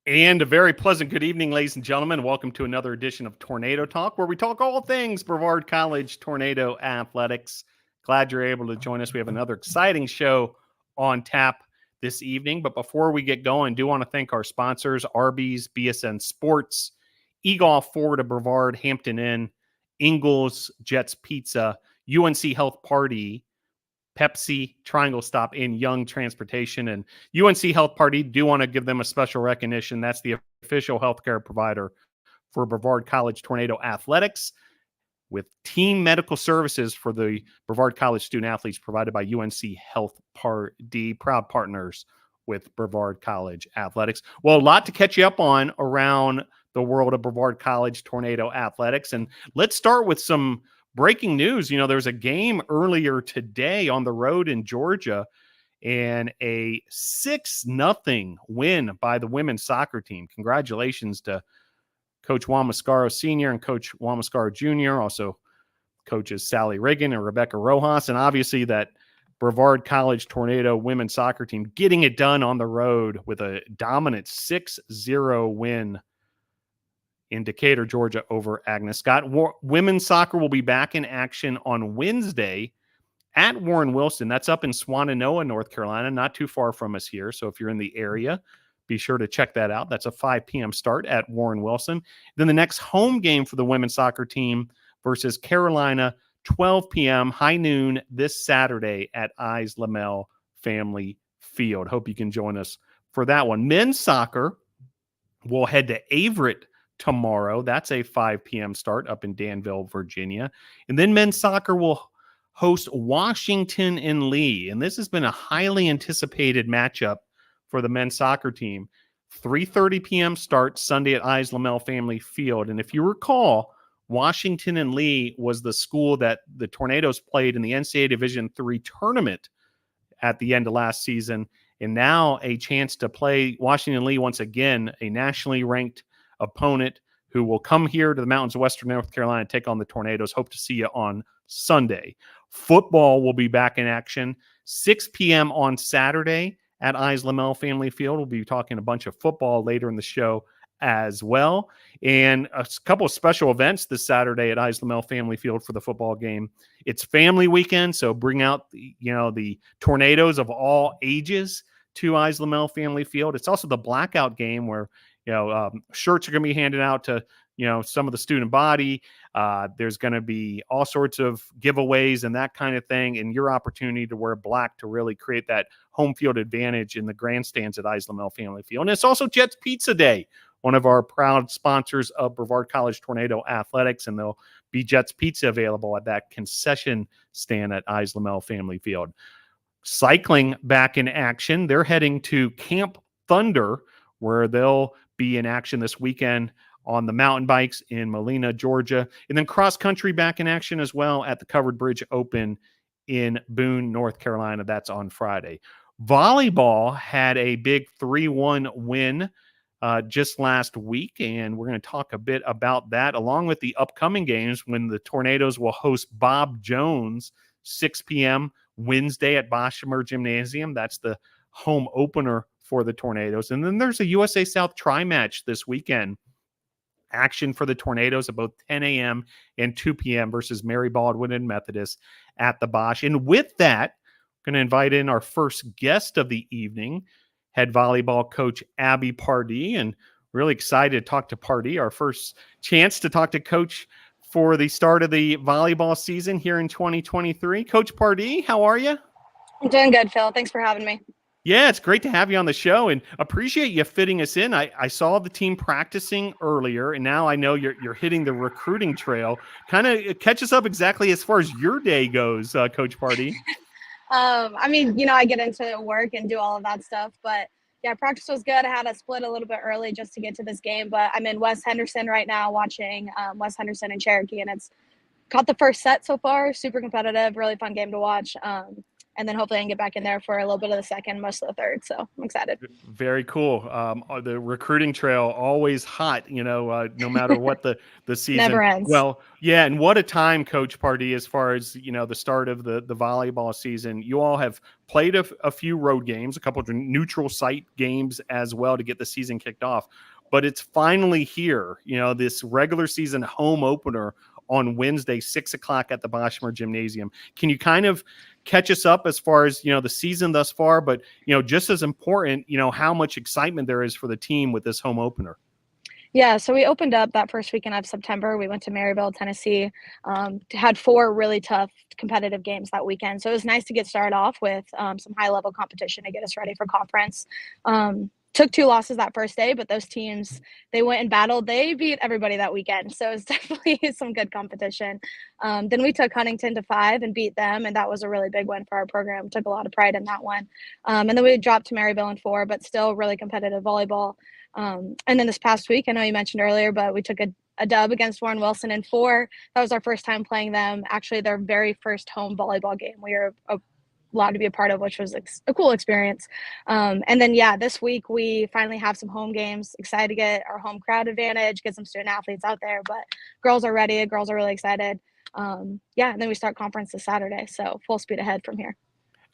And a very pleasant good evening, ladies and gentlemen. Welcome to another edition of Tornado Talk, where we talk all things Brevard College Tornado Athletics. Glad you're able to join us. We have another exciting show on tap this evening. But before we get going, I do want to thank our sponsors, Arby's, BSN Sports, eGolf Forward of Brevard, Hampton Inn, Ingles, Jets Pizza, UNC Health Party, Pepsi, Triangle Stop, and Young Transportation. And UNC Health Party, do want to give them a special recognition. That's the official healthcare provider for Brevard College Tornado Athletics, with team medical services for the Brevard College student athletes provided by UNC Health Party, proud partners with Brevard College Athletics. Well, a lot to catch you up on around the world of Brevard College Tornado Athletics. And let's start with some breaking news. You know, there was a game earlier today on the road in Georgia and a 6-0 win by the women's soccer team. Congratulations to Coach Juan Mascaro Sr. and Coach Juan Mascaro Jr., also coaches Sally Riggin and Rebecca Rojas, and obviously that Brevard College Tornado women's soccer team getting it done on the road with a dominant 6-0 win in Decatur, Georgia over Agnes Scott. Women's soccer will be back in action on Wednesday at Warren Wilson. That's up in Swannanoa, North Carolina, not too far from us here. So if you're in the area, be sure to check that out. That's a 5 p.m. start at Warren Wilson. Then the next home game for the women's soccer team versus Carolina, 12 p.m., high noon this Saturday at Eyes Lamel Family Field. Hope you can join us for that one. Men's soccer will head to Averett tomorrow. That's a 5 p.m. start up in Danville, Virginia. And then men's soccer will host Washington and Lee. And this has been a highly anticipated matchup for the men's soccer team. 3:30 p.m. start Sunday at Eyes Lamel Family Field. And if you recall, Washington and Lee was the school that the Tornadoes played in the NCAA Division III tournament at the end of last season. And now a chance to play Washington and Lee once again, a nationally ranked opponent who will come here to the mountains of Western North Carolina and take on the Tornadoes. Hope to see you on Sunday. Football will be back in action 6 p.m. on Saturday at Eyes Lamel Family Field. We'll be talking a bunch of football later in the show as well. And a couple of special events this Saturday at Eyes Lamel Family Field for the football game. It's family weekend, so bring out the Tornadoes of all ages to Eyes Lamel Family Field. It's also the blackout game where shirts are going to be handed out to some of the student body. There's going to be all sorts of giveaways and that kind of thing, and your opportunity to wear black to really create that home field advantage in the grandstands at Eyes Lamel Family Field. And it's also Jets Pizza Day, one of our proud sponsors of Brevard College Tornado Athletics, and there'll be Jets Pizza available at that concession stand at Eyes Lamel Family Field. Cycling back in action. They're heading to Camp Thunder, where they'll be in action this weekend on the mountain bikes in Molina, Georgia. And then cross country back in action as well at the Covered Bridge Open in Boone, North Carolina. That's on Friday. Volleyball had a big 3-1 win just last week, and we're going to talk a bit about that, along with the upcoming games when the Tornadoes will host Bob Jones 6 p.m. Wednesday at Boshemer Gymnasium. That's the home opener for the Tornadoes. And then there's a USA South tri-match this weekend. Action for the Tornadoes at both 10 a.m. and 2 p.m. versus Mary Baldwin and Methodist at the Bosch. And with that, I'm going to invite in our first guest of the evening, head volleyball coach Abby Pardee, and really excited to talk to Pardee, our first chance to talk to Coach for the start of the volleyball season here in 2023. Coach Pardee, how are you? I'm doing good, Phil. Thanks for having me. Yeah, it's great to have you on the show, and appreciate you fitting us in. I saw the team practicing earlier, and now I know you're hitting the recruiting trail. Kind of catch us up exactly as far as your day goes, Coach Pardee. I get into work and do all of that stuff, but yeah, practice was good. I had to split a little bit early just to get to this game, but I'm in West Henderson right now watching West Henderson and Cherokee, and it's caught the first set so far. Super competitive, really fun game to watch. and then hopefully I can get back in there for a little bit of the second, most of the third. So I'm excited. Very cool. The recruiting trail always hot, no matter what the season. Never ends. Well, yeah, and what a time, Coach Pardee, as far as the start of the volleyball season. You all have played a few road games, a couple of neutral site games as well to get the season kicked off. But it's finally here. This regular season home opener on Wednesday, 6:00 at the Boschmer Gymnasium. Can you kind of catch us up as far as the season thus far, but just as important, how much excitement there is for the team with this home opener? Yeah, so we opened up that first weekend of September. We went to Maryville, Tennessee, had 4 really tough competitive games that weekend. So it was nice to get started off with some high-level competition to get us ready for conference. Took 2 losses that first day, but those teams, they went and battled. They beat everybody that weekend, so it's definitely some good competition. Then we took Huntington to 5 and beat them, and that was a really big win for our program. Took a lot of pride in that one. And then we dropped to Maryville in 4, but still really competitive volleyball. And then this past week, I know you mentioned earlier, but we took a dub against Warren Wilson in 4. That was our first time playing them. Actually, their very first home volleyball game we were allowed to be a part of, which was a cool experience. And then, this week we finally have some home games. Excited to get our home crowd advantage, get some student athletes out there. But girls are ready. Girls are really excited. And then we start conference this Saturday. So full speed ahead from here.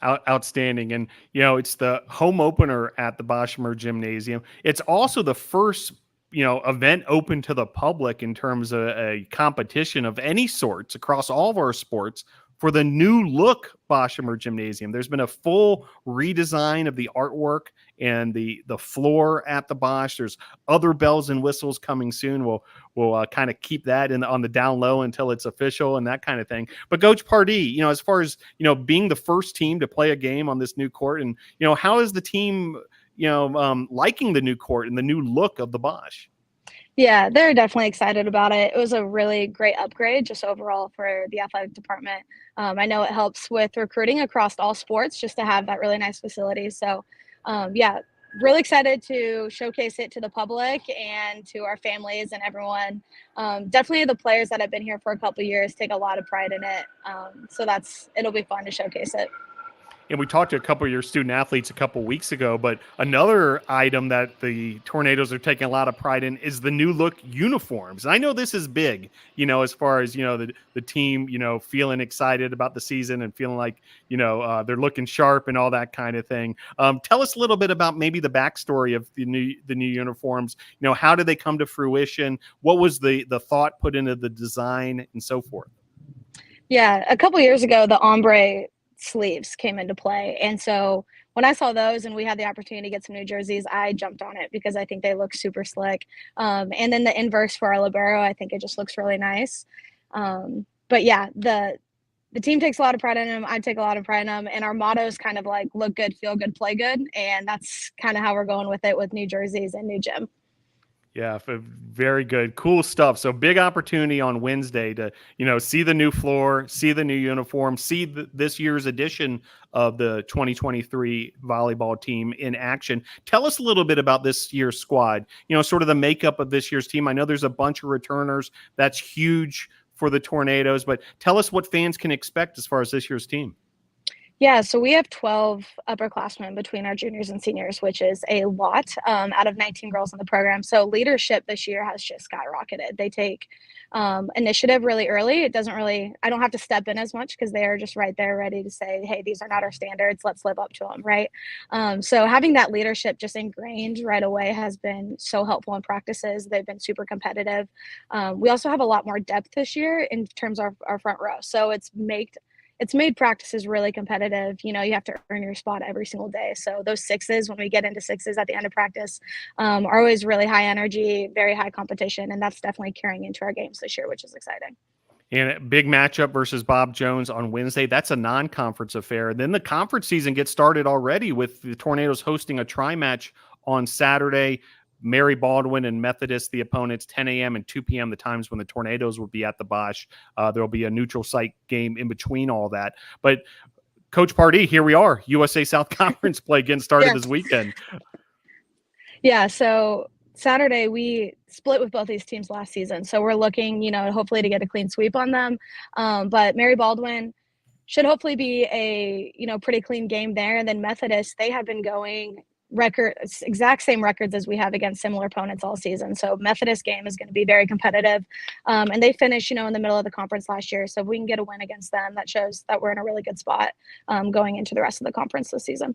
Outstanding. And, it's the home opener at the Boschmer Gymnasium. It's also the first, event open to the public in terms of a competition of any sorts across all of our sports for the new look Boschmer Gymnasium. There's been a full redesign of the artwork and the floor at the Bosch. There's other bells and whistles coming soon. We'll kind of keep that on the down low until it's official and that kind of thing. But Coach Pardee, as far as being the first team to play a game on this new court, and how is the team liking the new court and the new look of the Bosch? Yeah, they're definitely excited about it. It was a really great upgrade just overall for the athletic department. I know it helps with recruiting across all sports just to have that really nice facility. So, really excited to showcase it to the public and to our families and everyone. Definitely the players that have been here for a couple of years take a lot of pride in it. So it'll be fun to showcase it. And we talked to a couple of your student athletes a couple of weeks ago, but another item that the Tornadoes are taking a lot of pride in is the new look uniforms. And I know this is big, as far as, the team, feeling excited about the season and feeling like, they're looking sharp and all that kind of thing. Tell us a little bit about maybe the backstory of the new uniforms. How did they come to fruition? What was the thought put into the design and so forth? Yeah, a couple years ago, the ombre sleeves came into play. And so when I saw those and we had the opportunity to get some new jerseys, I jumped on it because I think they look super slick. And then the inverse for our libero, I think it just looks really nice. But yeah, the team takes a lot of pride in them. I take a lot of pride in them. And our motto is kind of like look good, feel good, play good. And that's kind of how we're going with it with new jerseys and new gym. Yeah, very good. Cool stuff. So big opportunity on Wednesday to, see the new floor, see the new uniform, see this year's edition of the 2023 volleyball team in action. Tell us a little bit about this year's squad, sort of the makeup of this year's team. I know there's a bunch of returners. That's huge for the Tornadoes, but tell us what fans can expect as far as this year's team. Yeah, so we have 12 upperclassmen between our juniors and seniors, which is a lot out of 19 girls in the program. So leadership this year has just skyrocketed. They take initiative really early. I don't have to step in as much because they're just right there ready to say, hey, these are not our standards. Let's live up to them, right? So having that leadership just ingrained right away has been so helpful in practices. They've been super competitive. We also have a lot more depth this year in terms of our front row. So it's made practices really competitive. You have to earn your spot every single day. So those sixes, when we get into sixes at the end of practice, are always really high energy, very high competition. And that's definitely carrying into our games this year, which is exciting. And a big matchup versus Bob Jones on Wednesday. That's a non-conference affair. And then the conference season gets started already with the Tornadoes hosting a tri-match on Saturday. Mary Baldwin and Methodist, the opponents, 10 a.m. and 2 p.m., the times when the Tornadoes will be at the Bosch. There'll be a neutral site game in between all that. But Coach Pardee, here we are. USA South Conference play getting started this weekend. Yeah, so Saturday we split with both these teams last season. So we're looking, hopefully to get a clean sweep on them. But Mary Baldwin, should hopefully be a, pretty clean game there. And then Methodist, they have been going exact same records as we have against similar opponents all season. So Methodist game is going to be very competitive. And they finished, in the middle of the conference last year. So if we can get a win against them, that shows that we're in a really good spot going into the rest of the conference this season.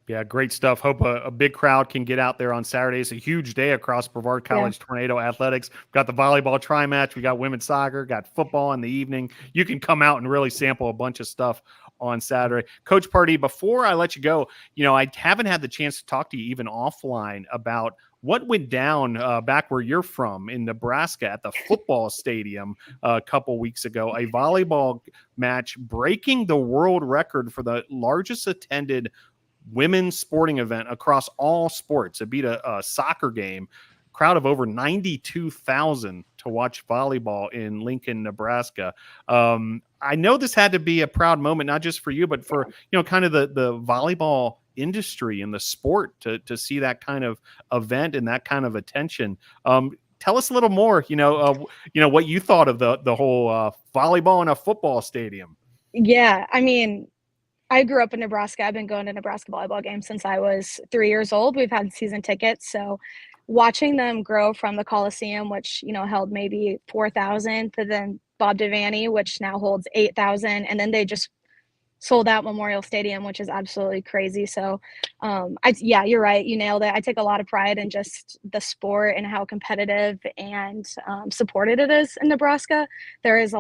Yeah, great stuff. Hope a big crowd can get out there on Saturday. It's a huge day across Brevard College Tornado Athletics. We've got the volleyball tri-match. We got women's soccer, got football in the evening. You can come out and really sample a bunch of stuff on Saturday. Coach Pardee, before I let you go, I haven't had the chance to talk to you even offline about what went down back where you're from in Nebraska at the football stadium a couple weeks ago, a volleyball match breaking the world record for the largest attended women's sporting event across all sports. It beat a soccer game, crowd of over 92,000 to watch volleyball in Lincoln, Nebraska. I know this had to be a proud moment, not just for you, but for, kind of the volleyball industry and the sport to see that kind of event and that kind of attention. Tell us a little more, what you thought of the whole volleyball in a football stadium. Yeah. I mean, I grew up in Nebraska. I've been going to Nebraska volleyball games since I was 3 years old. We've had season tickets. So watching them grow from the Coliseum, which, held maybe 4,000, to then Bob Devaney, which now holds 8,000. And then they just sold out Memorial Stadium, which is absolutely crazy. So, you're right. You nailed it. I take a lot of pride in just the sport and how competitive and supported it is in Nebraska. There is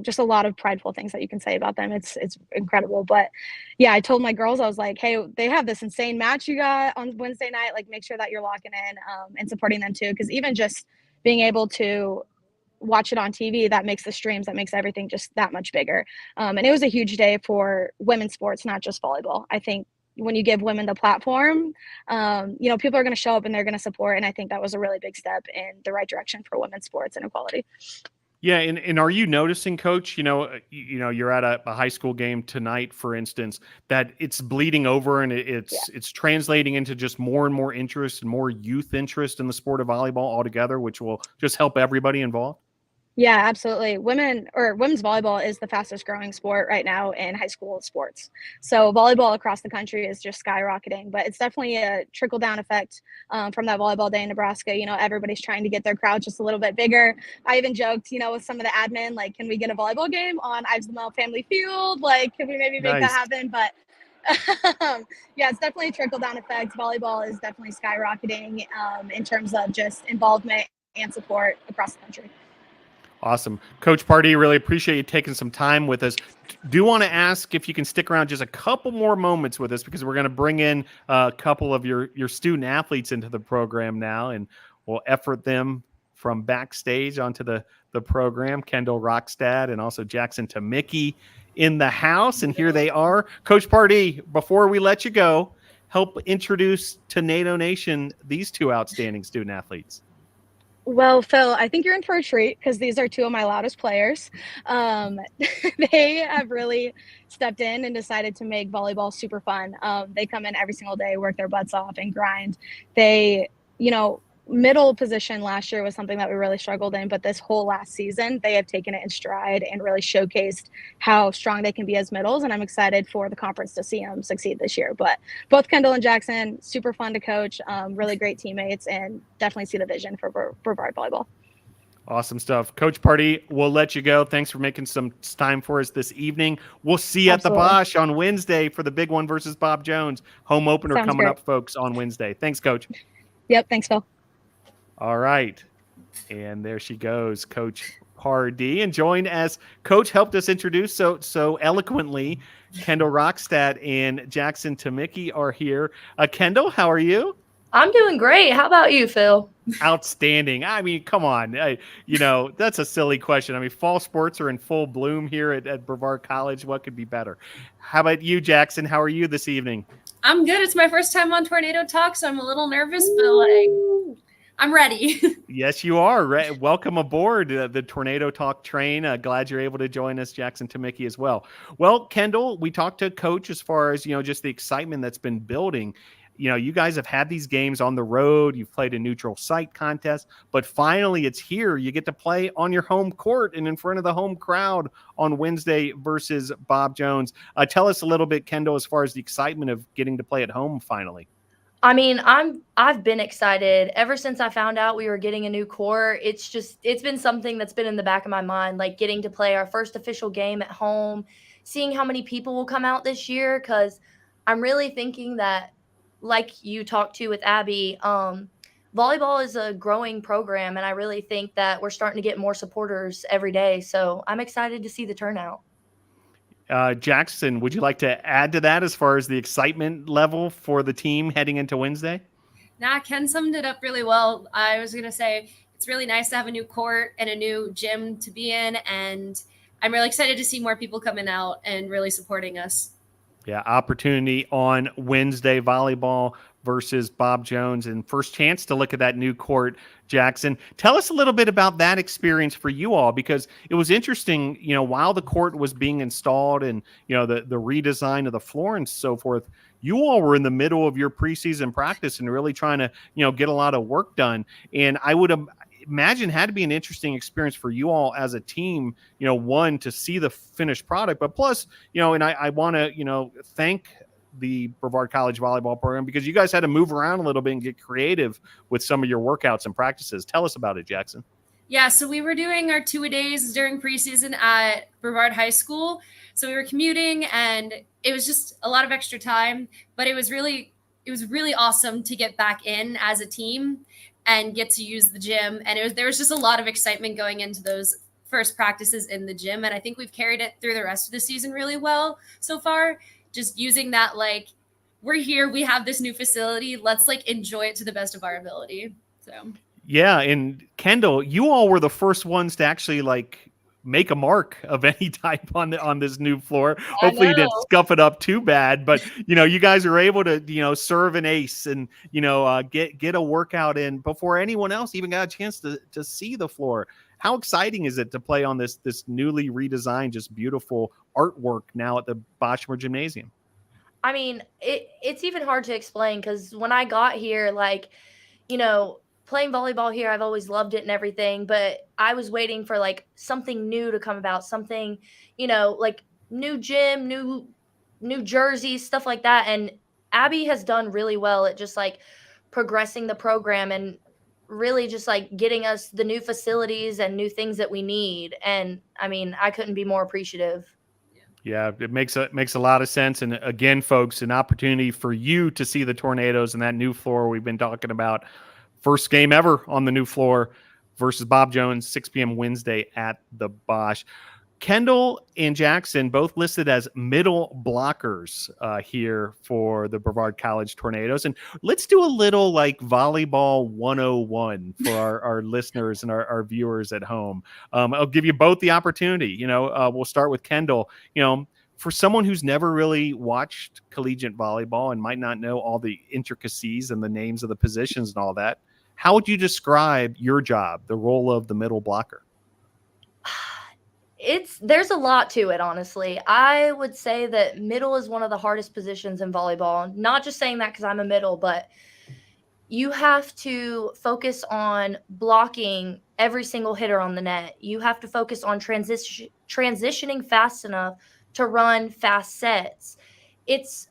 just a lot of prideful things that you can say about them. It's incredible. But yeah, I told my girls, I was like, hey, they have this insane match you got on Wednesday night. Like, make sure that you're locking in and supporting them too. Because even just being able to watch it on TV, that makes the streams, that makes everything just that much bigger. And it was a huge day for women's sports, not just volleyball. I think when you give women the platform, people are going to show up and they're going to support. And I think that was a really big step in the right direction for women's sports and equality. Yeah, and are you noticing, Coach? You're at a high school game tonight, for instance, that it's bleeding over and it's translating into just more and more interest and more youth interest in the sport of volleyball altogether, which will just help everybody involved. Yeah, absolutely. Women's volleyball is the fastest growing sport right now in high school sports. So volleyball across the country is just skyrocketing, but it's definitely a trickle down effect from that volleyball day in Nebraska. Everybody's trying to get their crowd just a little bit bigger. I even joked, with some of the admin, like, can we get a volleyball game on Ives Lamel Family Field? Like, can we maybe make that happen? But yeah, it's definitely a trickle down effect. Volleyball is definitely skyrocketing in terms of just involvement and support across the country. Awesome. Coach Pardee, really appreciate you taking some time with us. Do want to ask if you can stick around just a couple more moments with us, because we're going to bring in a couple of your student athletes into the program now, and we'll effort them from backstage onto the program. Kendall Rockstad and also Jackson Tamicki in the house, and here they are. Coach Pardee, before we let you go, help introduce to NATO Nation these two outstanding student athletes. Well, Phil, I think you're in for a treat because these are two of my loudest players. They have really stepped in and decided to make volleyball super fun. They come in every single day, work their butts off, and grind. They, middle position last year was something that we really struggled in, but this whole last season, they have taken it in stride and really showcased how strong they can be as middles. And I'm excited for the conference to see them succeed this year. But both Kendall and Jackson, super fun to coach, really great teammates, and definitely see the vision for Brevard volleyball. Awesome stuff. Coach Pardee, we'll let you go. Thanks for making some time for us this evening. We'll see you at the Bosch on Wednesday for the big one versus Bob Jones. Home opener coming up, folks, on Wednesday. Thanks, Coach. Yep, thanks, Phil. All right. And there she goes, Coach Pardee. And joined, as Coach helped us introduce so eloquently, Kendall Rockstad and Jackson Tamicki are here. Kendall, how are you? I'm doing great. How about you, Phil? Outstanding. I mean, come on. That's a silly question. I mean, fall sports are in full bloom here at Brevard College. What could be better? How about you, Jackson? How are you this evening? I'm good. It's my first time on Tornado Talk, so I'm a little nervous, but I'm ready. Yes, you are. Welcome aboard the Tornado Talk train. Glad you're able to join us, Jackson Tamicki, as well. Well, Kendall, we talked to Coach as far as, just the excitement that's been building. You guys have had these games on the road. You've played a neutral site contest, but finally it's here. You get to play on your home court and in front of the home crowd on Wednesday versus Bob Jones. Tell us a little bit, Kendall, as far as the excitement of getting to play at home finally. I mean, I've been excited ever since I found out we were getting a new court. It's been something that's been in the back of my mind, like getting to play our first official game at home, seeing how many people will come out this year, because I'm really thinking that, like you talked to with Abby, volleyball is a growing program, and I really think that we're starting to get more supporters every day. So I'm excited to see the turnout. Jackson, would you like to add to that as far as the excitement level for the team heading into Wednesday? Nah, Ken summed it up really well. I was going to say it's really nice to have a new court and a new gym to be in, and I'm really excited to see more people coming out and really supporting us. Yeah, opportunity on Wednesday, volleyball versus Bob Jones, and first chance to look at that new court. Jackson, tell us a little bit about that experience for you all, because it was interesting, while the court was being installed and, the redesign of the floor and so forth, you all were in the middle of your preseason practice and really trying to, get a lot of work done. And I would imagine had to be an interesting experience for you all as a team, one, to see the finished product, but plus, and I want to, thank the Brevard College volleyball program, because you guys had to move around a little bit and get creative with some of your workouts and practices. Tell us about it, Jackson. Yeah, so we were doing our 2-a-days during preseason at Brevard High School. So we were commuting, and it was just a lot of extra time, but it was really awesome to get back in as a team and get to use the gym. And there was just a lot of excitement going into those first practices in the gym. And I think we've carried it through the rest of the season really well so far. Just using that, like, we're here, we have this new facility, let's enjoy it to the best of our ability. So yeah, and Kendall, you all were the first ones to actually make a mark of any type on this new floor. Hopefully you didn't scuff it up too bad, but you guys are able to serve an ace and get a workout in before anyone else even got a chance to see the floor. How exciting is it to play on this newly redesigned, just beautiful artwork now at the Boschmer Gymnasium? I mean, it's even hard to explain, because when I got here, playing volleyball here, I've always loved it and everything, but I was waiting for something new to come about, something, new gym, new jerseys, stuff like that. And Abby has done really well at just progressing the program and really just getting us the new facilities and new things that we need. And I mean, I couldn't be more appreciative. Yeah, it makes a lot of sense. And again, folks, an opportunity for you to see the Tornadoes and that new floor we've been talking about. First game ever on the new floor versus Bob Jones, 6 p.m. Wednesday at the Bosch. Kendall and Jackson both listed as middle blockers here for the Brevard College Tornadoes. And let's do a little volleyball 101 for our listeners and our viewers at home. I'll give you both the opportunity. We'll start with Kendall. For someone who's never really watched collegiate volleyball and might not know all the intricacies and the names of the positions and all that, how would you describe your job, the role of the middle blocker? There's a lot to it, honestly. I would say that middle is one of the hardest positions in volleyball. Not just saying that because I'm a middle, but you have to focus on blocking every single hitter on the net. You have to focus on transitioning fast enough to run fast sets. It's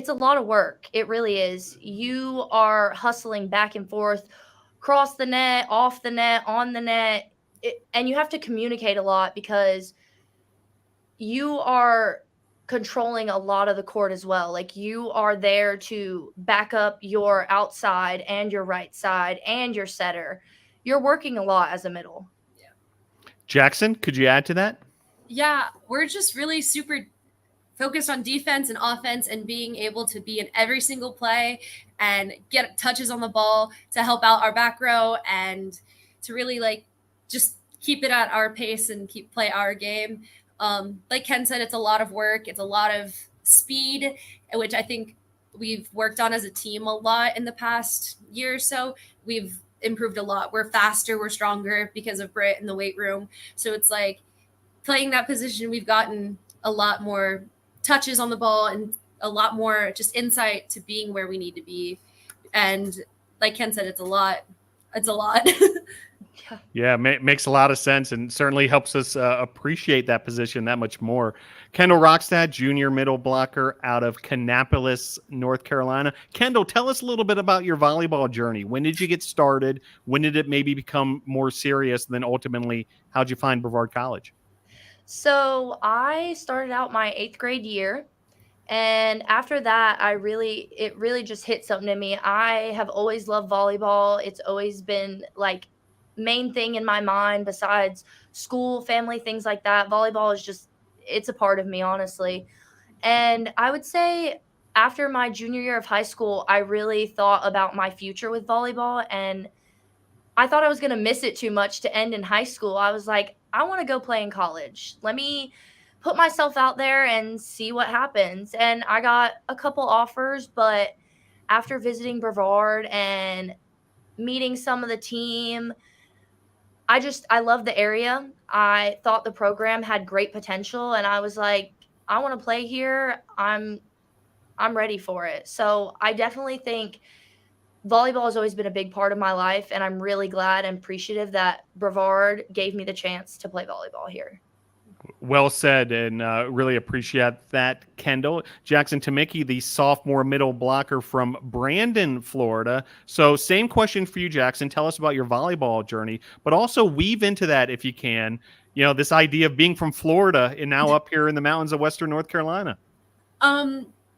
a lot of work. It really is. You are hustling back and forth, cross the net, off the net, on the net. And you have to communicate a lot, because you are controlling a lot of the court as well. You are there to back up your outside and your right side and your setter. You're working a lot as a middle. Yeah. Jackson, could you add to that? Yeah, we're just really super focused on defense and offense and being able to be in every single play and get touches on the ball to help out our back row and to really just keep it at our pace and play our game. Like Ken said, it's a lot of work. It's a lot of speed, which I think we've worked on as a team a lot in the past year or so. We've improved a lot. We're faster, we're stronger because of Britt in the weight room. So it's playing that position, we've gotten a lot more touches on the ball and a lot more just insight to being where we need to be. And like Ken said, it's a lot. It's a lot. Yeah, makes a lot of sense and certainly helps us appreciate that position that much more. Kendall Rockstad, junior middle blocker out of Kannapolis, North Carolina. Kendall, tell us a little bit about your volleyball journey. When did you get started? When did it maybe become more serious? Then ultimately, how'd you find Brevard College? So I started out my 8th grade year. And after that, it really just hit something in me. I have always loved volleyball. It's always been like main thing in my mind besides school, family, things like that. Volleyball is just, it's a part of me, honestly. And I would say after my junior year of high school, I really thought about my future with volleyball, and I thought I was going to miss it too much to end in high school. I was like, I want to go play in college. Let me put myself out there and see what happens. And I got a couple offers, but after visiting Brevard and meeting some of the team, I love the area. I thought the program had great potential, and I was like, I want to play here. I'm ready for it. So I definitely think volleyball has always been a big part of my life, and I'm really glad and appreciative that Brevard gave me the chance to play volleyball here. Well said, and really appreciate that, Kendall. Jackson Tamicki, the sophomore middle blocker from Brandon, Florida. So same question for you, Jackson. Tell us about your volleyball journey, but also weave into that, if you can, this idea of being from Florida and now up here in the mountains of Western North Carolina.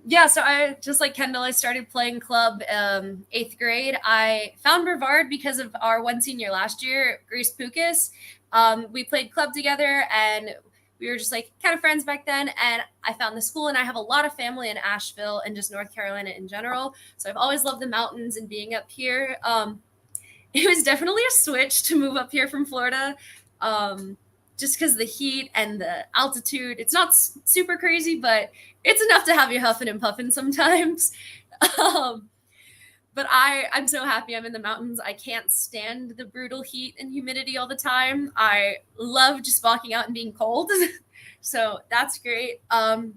Yeah, so I just like Kendall, I started playing club 8th grade. I found Brevard because of our one senior last year, Grace Pukas. We played club together, and we were just like kind of friends back then. And I found the school, and I have a lot of family in Asheville and just North Carolina in general. So I've always loved the mountains and being up here. It was definitely a switch to move up here from Florida. Just because the heat and the altitude, it's not super crazy, but it's enough to have you huffing and puffing sometimes. But I'm so happy I'm in the mountains. I can't stand the brutal heat and humidity all the time. I love just walking out and being cold. So that's great. But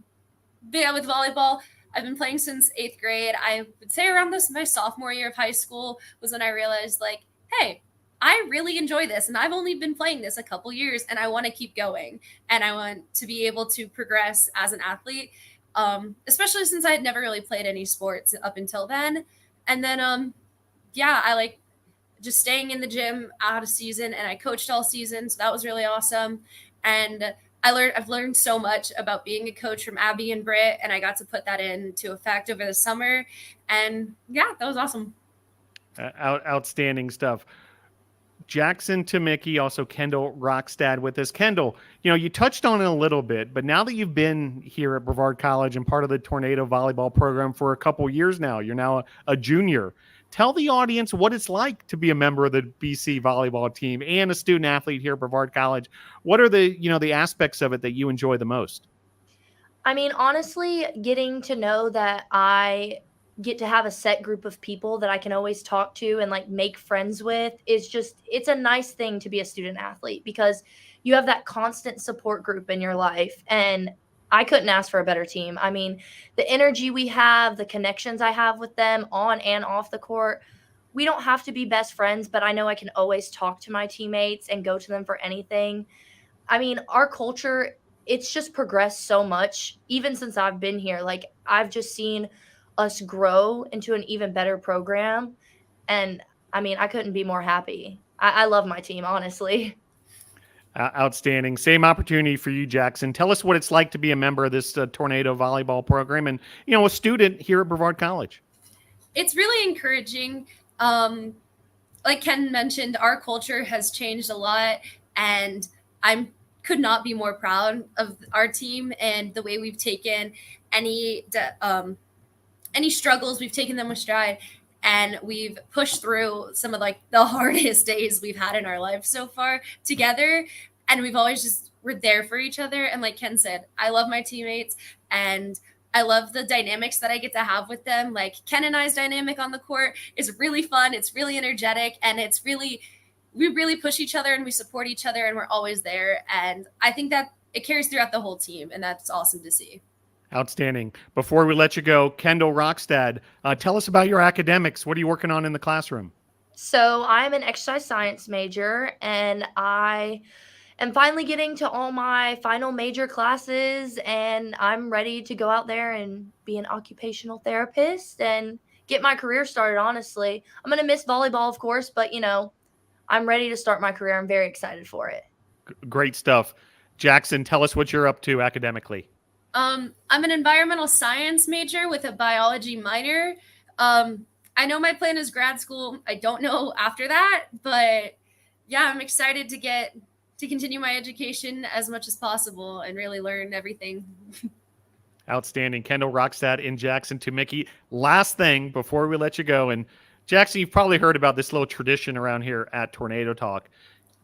yeah, with volleyball, I've been playing since 8th grade. I would say around my sophomore year of high school was when I realized, like, hey, I really enjoy this, and I've only been playing this a couple years, and I want to keep going, and I want to be able to progress as an athlete, especially since I had never really played any sports up until then. And then, yeah, I like just staying in the gym out of season, and I coached all season, so that was really awesome. And I've learned so much about being a coach from Abby and Britt, and I got to put that into effect over the summer. And yeah, that was awesome. Outstanding stuff. Jackson Tamicki, also Kendall Rockstad with us. Kendall, you touched on it a little bit, but now that you've been here at Brevard College and part of the Tornado volleyball program for a couple years now, you're now a junior. Tell the audience what it's like to be a member of the BC volleyball team and a student athlete here at Brevard College. What are the aspects of it that you enjoy the most? I mean, honestly, getting to know that I get to have a set group of people that I can always talk to and like make friends with it's a nice thing to be a student athlete, because you have that constant support group in your life. And I couldn't ask for a better team. I mean, the energy we have, the connections I have with them on and off the court, we don't have to be best friends, but I know I can always talk to my teammates and go to them for anything. I mean, our culture, it's just progressed so much, even since I've been here. Like, I've just seen us grow into an even better program. And I mean, I couldn't be more happy. I love my team, honestly. Outstanding. Same opportunity for you, Jackson. Tell us what it's like to be a member of this Tornado volleyball program and, a student here at Brevard College. It's really encouraging. Like Ken mentioned, our culture has changed a lot, and could not be more proud of our team and the way we've taken any struggles. We've taken them with stride, and we've pushed through some of like the hardest days we've had in our life so far together. And we've always just were there for each other. And like Ken said, I love my teammates, and I love the dynamics that I get to have with them. Like Ken and I's dynamic on the court is really fun. It's really energetic, and we really push each other and we support each other, and we're always there. And I think that it carries throughout the whole team, and that's awesome to see. Outstanding. Before we let you go, Kendall Rockstad, tell us about your academics. What are you working on in the classroom? So I'm an exercise science major, and I am finally getting to all my final major classes, and I'm ready to go out there and be an occupational therapist and get my career started, honestly. I'm going to miss volleyball, of course, but I'm ready to start my career. I'm very excited for it. Great stuff. Jackson, tell us what you're up to academically. I'm an environmental science major with a biology minor. I know my plan is grad school. I don't know after that, but yeah, I'm excited to continue my education as much as possible and really learn everything. Outstanding. Kendall Rockstad in Jackson to Mickey. Last thing before we let you go, and Jackson, you've probably heard about this little tradition around here at Tornado Talk.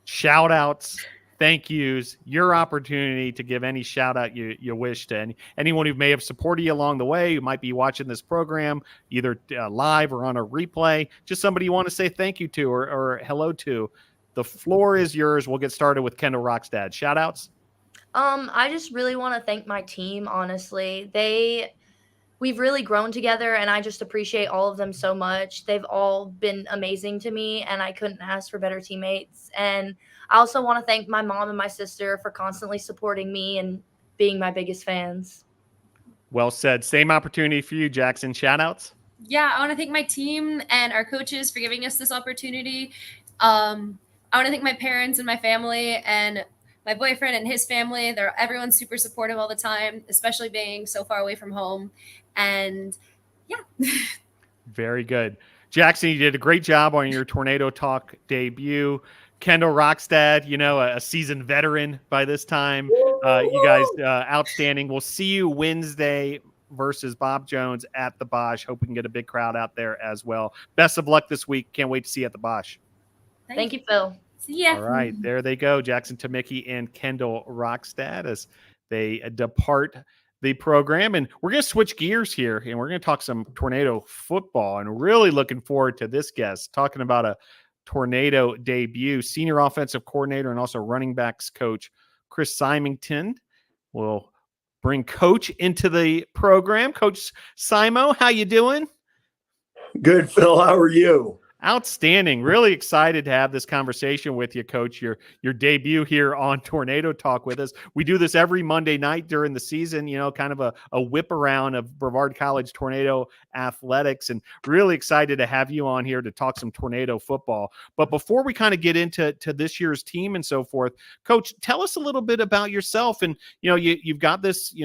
Shout outs, thank yous, your opportunity to give any shout out you wish to anyone who may have supported you along the way, who might be watching this program, either live or on a replay, just somebody you want to say thank you to or hello to. The floor is yours. We'll get started with Kendall Rockstad. Shout outs. I just really want to thank my team, honestly. We've really grown together, and I just appreciate all of them so much. They've all been amazing to me, and I couldn't ask for better teammates. And I also want to thank my mom and my sister for constantly supporting me and being my biggest fans. Well said. Same opportunity for you, Jackson. Shout outs. Yeah, I want to thank my team and our coaches for giving us this opportunity. I want to thank my parents and my family and my boyfriend and his family. Everyone's super supportive all the time, especially being so far away from home. And yeah. Very good. Jackson, you did a great job on your Tornado Talk debut. Kendall Rockstad, a seasoned veteran by this time. You guys, outstanding. We'll see you Wednesday versus Bob Jones at the Bosch. Hope we can get a big crowd out there as well. Best of luck this week. Can't wait to see you at the Bosch. Thank you, Phil. See ya. All right, there they go. Jackson Tamicki and Kendall Rockstad as they depart the program. And we're going to switch gears here, and we're going to talk some Tornado football. And really looking forward to this guest, talking about a Tornado debut. Senior offensive coordinator and also running backs coach Chris Symington will bring Coach into the program. Coach Simo, how you doing? Good, Phil. How are you? Outstanding. Really excited to have this conversation with you, Coach. Your debut here on Tornado Talk with us. We do this every Monday night during the season, kind of a whip around of Brevard College Tornado athletics, and really excited to have you on here to talk some Tornado football. But before we kind of get into this year's team and so forth, Coach, tell us a little bit about yourself. And, you've got this,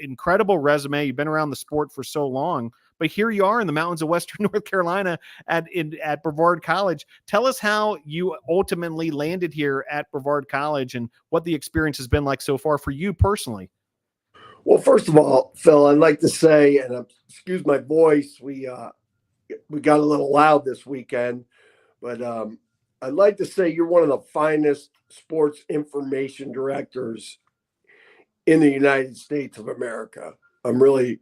incredible resume. You've been around the sport for so long. But here you are in the mountains of Western North Carolina at Brevard College. Tell us how you ultimately landed here at Brevard College and what the experience has been like so far for you personally. Well, first of all, Phil, I'd like to say, and excuse my voice, we got a little loud this weekend, but I'd like to say you're one of the finest sports information directors in the United States of America. I'm really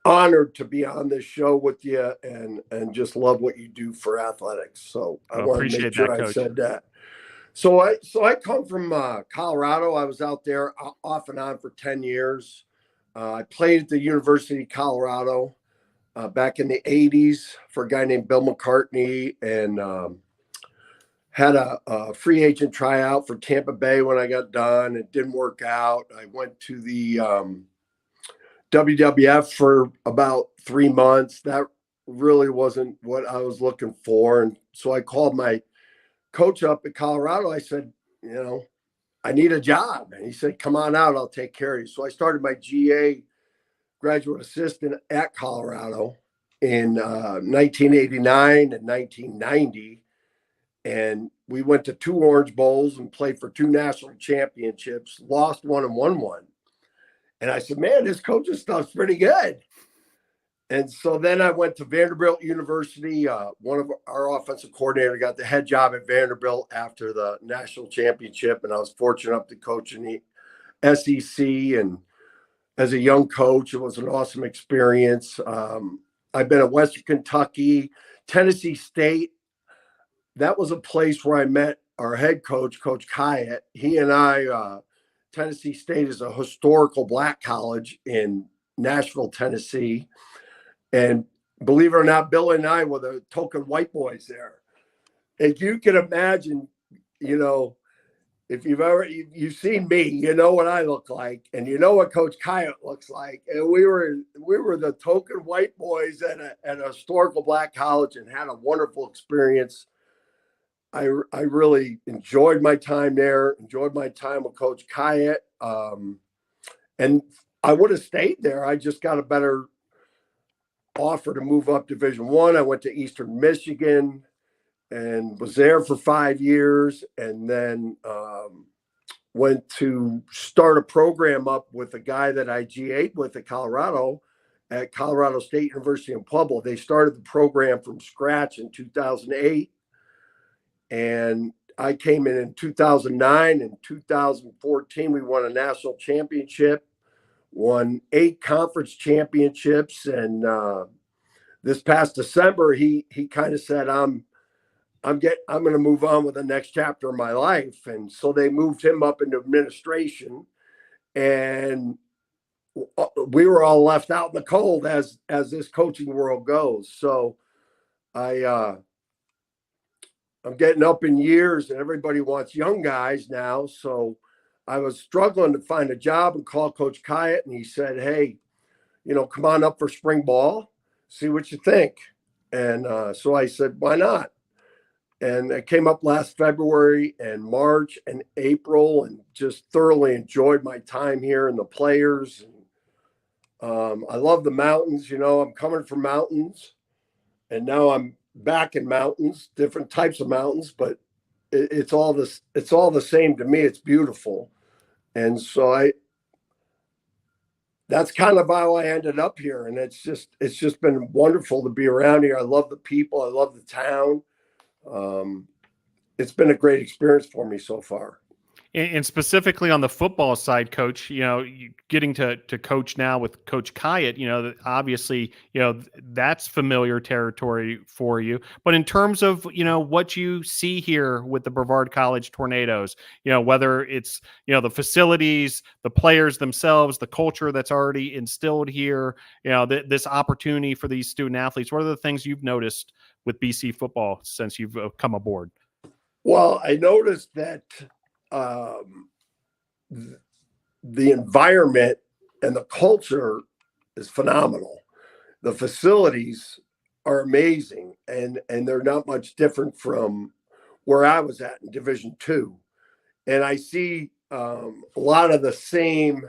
honored to be on this show with you and just love what you do for athletics. So I want to make sure I said that. So I come from Colorado. I was out there off and on for 10 years. I played at the University of Colorado back in the 80s for a guy named Bill McCartney, and had a free agent tryout for Tampa Bay when I got done. It didn't work out. I went to the WWF for about 3 months. That really wasn't what I was looking for. And so I called my coach up at Colorado. I said, I need a job. And he said, come on out, I'll take care of you. So I started my GA, graduate assistant, at Colorado in 1989 and 1990. And we went to 2 Orange Bowls and played for 2 national championships, lost one and won one. And I said, man, this coaching stuff's pretty good. And so then I went to Vanderbilt University. One of our offensive coordinator got the head job at Vanderbilt after the national championship. And I was fortunate enough to coach in the SEC. And as a young coach, it was an awesome experience. I've been at Western Kentucky, Tennessee State. That was a place where I met our head coach, Coach Kyatt. He and I Tennessee State is a historical black college in Nashville, Tennessee. And believe it or not, Bill and I were the token white boys there. And you can imagine, you know, if you've seen me, you know what I look like, and you know what Coach Kyatt looks like. And we were the token white boys at a historical black college and had a wonderful experience. I really enjoyed my time there, enjoyed my time with Coach Kyatt. And I would have stayed there. I just got a better offer to move up Division I. I went to Eastern Michigan and was there for 5 years, and then went to start a program up with a guy that I GA'd with at Colorado State University in Pueblo. They started the program from scratch in 2008. And I came in 2009. In 2014, we won a national championship, won 8 conference championships. And this past December, he kind of said, I'm going to move on with the next chapter of my life. And so they moved him up into administration, and we were all left out in the cold as this coaching world goes. So I'm getting up in years, and everybody wants young guys now. So I was struggling to find a job and call Coach Kyatt, and he said, hey, you know, come on up for spring ball, see what you think. And so I said, why not? And I came up last February and March and April, and just thoroughly enjoyed my time here and the players. And I love the mountains. You know, I'm coming from mountains, and now I'm back in mountains, different types of mountains, but it's all the same to me. It's beautiful. And so that's kind of how I ended up here. And it's just been wonderful to be around here. I love the people. I love the town. It's been a great experience for me so far. And specifically on the football side, Coach, you know, getting to coach now with Coach Kyatt, you know, obviously, you know, that's familiar territory for you. But in terms of, you know, what you see here with the Brevard College Tornadoes, you know, whether it's, you know, the facilities, the players themselves, the culture that's already instilled here, you know, this opportunity for these student athletes, what are the things you've noticed with BC football since you've come aboard? Well, I noticed that the environment and the culture is phenomenal. The facilities are amazing, and they're not much different from where I was at in Division II. And I see a lot of the same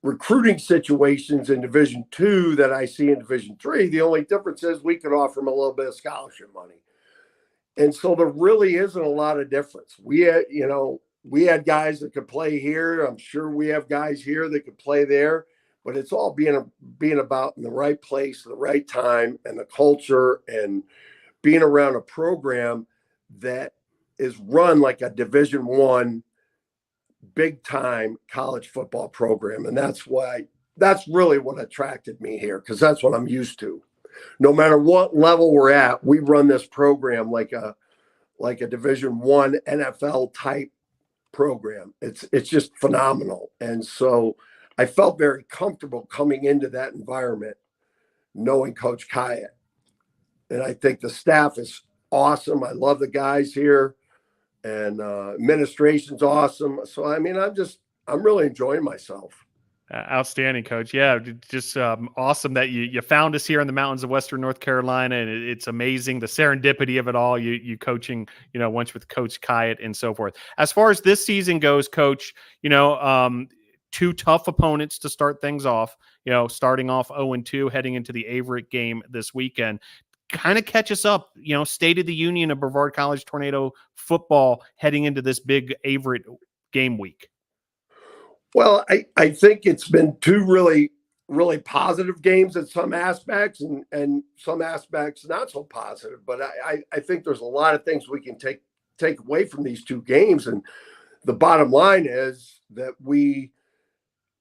recruiting situations in Division II that I see in Division III. The only difference is we could offer them a little bit of scholarship money. And so there really isn't a lot of difference. We had guys that could play here. I'm sure we have guys here that could play there, but it's all being about in the right place, the right time, and the culture, and being around a program that is run like a Division I big time college football program. And that's really what attracted me here, because that's what I'm used to. No matter what level we're at, we run this program like a Division I NFL type program. It's just phenomenal. And so I felt very comfortable coming into that environment, knowing Coach Kyatt. And I think the staff is awesome. I love the guys here, and administration's awesome. So, I mean, I'm really enjoying myself. Outstanding, Coach. Yeah, just awesome that you found us here in the mountains of Western North Carolina, and it's amazing the serendipity of it all. You coaching, you know, once with Coach Kyatt and so forth. As far as this season goes, Coach, you know, 2 tough opponents to start things off. You know, starting off 0-2, heading into the Averett game this weekend. Kind of catch us up, you know, State of the Union of Brevard College Tornado football heading into this big Averett game week. Well, I think it's been 2 really, really positive games in some aspects, and some aspects not so positive. But I think there's a lot of things we can take away from these 2 games. And the bottom line is that we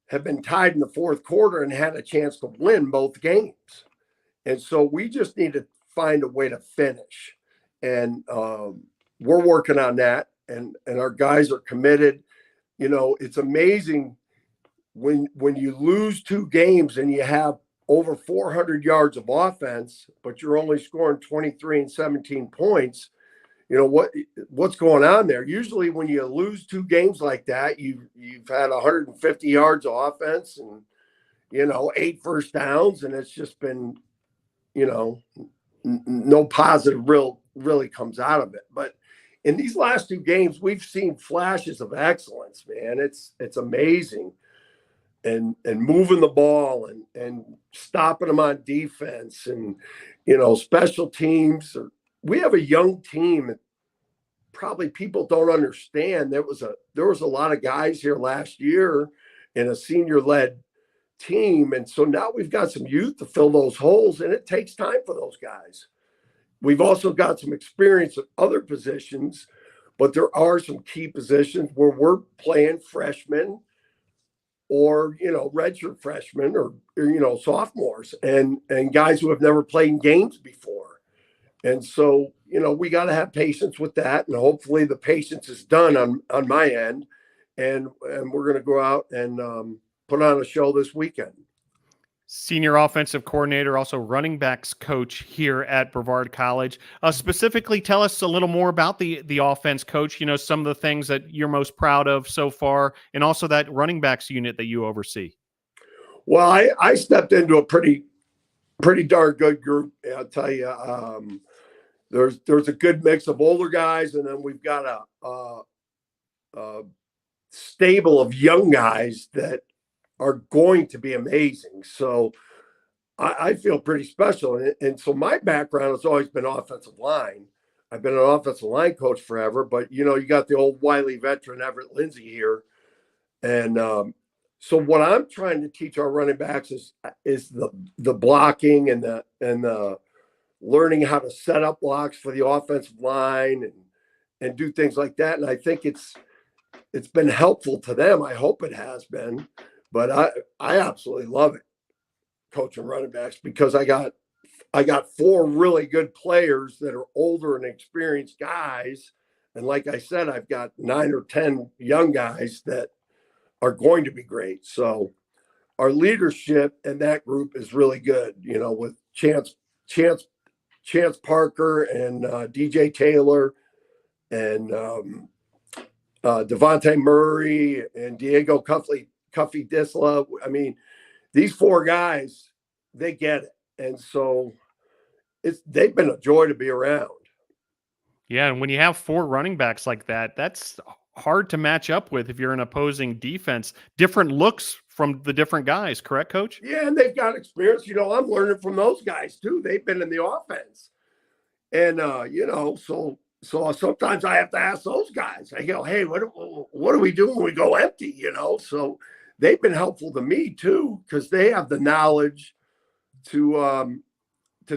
have been tied in the 4th quarter and had a chance to win both games. And so we just need to find a way to finish. And we're working on that. and our guys are committed. You know, it's amazing when you lose 2 games and you have over 400 yards of offense, but you're only scoring 23 and 17 points. You know what's going on there? Usually when you lose 2 games like that, you've had 150 yards of offense and, you know, 8 first downs, and it's just been, you know, no positive really comes out of it. But in these last 2 games, we've seen flashes of excellence, man. It's amazing. And moving the ball and stopping them on defense and, you know, special teams. We have a young team that probably people don't understand. There was a lot of guys here last year in a senior-led team. And so now we've got some youth to fill those holes, and it takes time for those guys. We've also got some experience at other positions, but there are some key positions where we're playing freshmen or, you know, redshirt freshmen or you know, sophomores and guys who have never played in games before. And so, you know, we got to have patience with that. And hopefully the patience is done on my end. And we're going to go out and put on a show this weekend. Senior offensive coordinator, also running backs coach here at Brevard College. Specifically, tell us a little more about the offense, coach. You know, some of the things that you're most proud of so far, and also that running backs unit that you oversee. Well, I stepped into a pretty darn good group. I'll tell you, there's a good mix of older guys, and then we've got a stable of young guys that are going to be amazing. So I feel pretty special. And so my background has always been offensive line. I've been an offensive line coach forever, but, you know, you got the old Wiley veteran Everett Lindsay here. And so what I'm trying to teach our running backs is the blocking and the learning how to set up blocks for the offensive line and do things like that. And I think it's been helpful to them. I hope it has been. But I absolutely love it, coaching running backs, because I got 4 really good players that are older and experienced guys. And like I said, I've got 9 or 10 young guys that are going to be great. So our leadership in that group is really good, you know, with Chance Parker and DJ Taylor and Devontae Murray and Diego Cuffy Disla. I mean, these 4 guys, they get it. And so they've been a joy to be around. Yeah, and when you have 4 running backs like that, that's hard to match up with if you're an opposing defense. Different looks from the different guys, correct, Coach? Yeah, and they've got experience. You know, I'm learning from those guys too. They've been in the offense. And, you know, so sometimes I have to ask those guys. I go, hey, what do we do when we go empty, you know? So they've been helpful to me too, because they have the knowledge to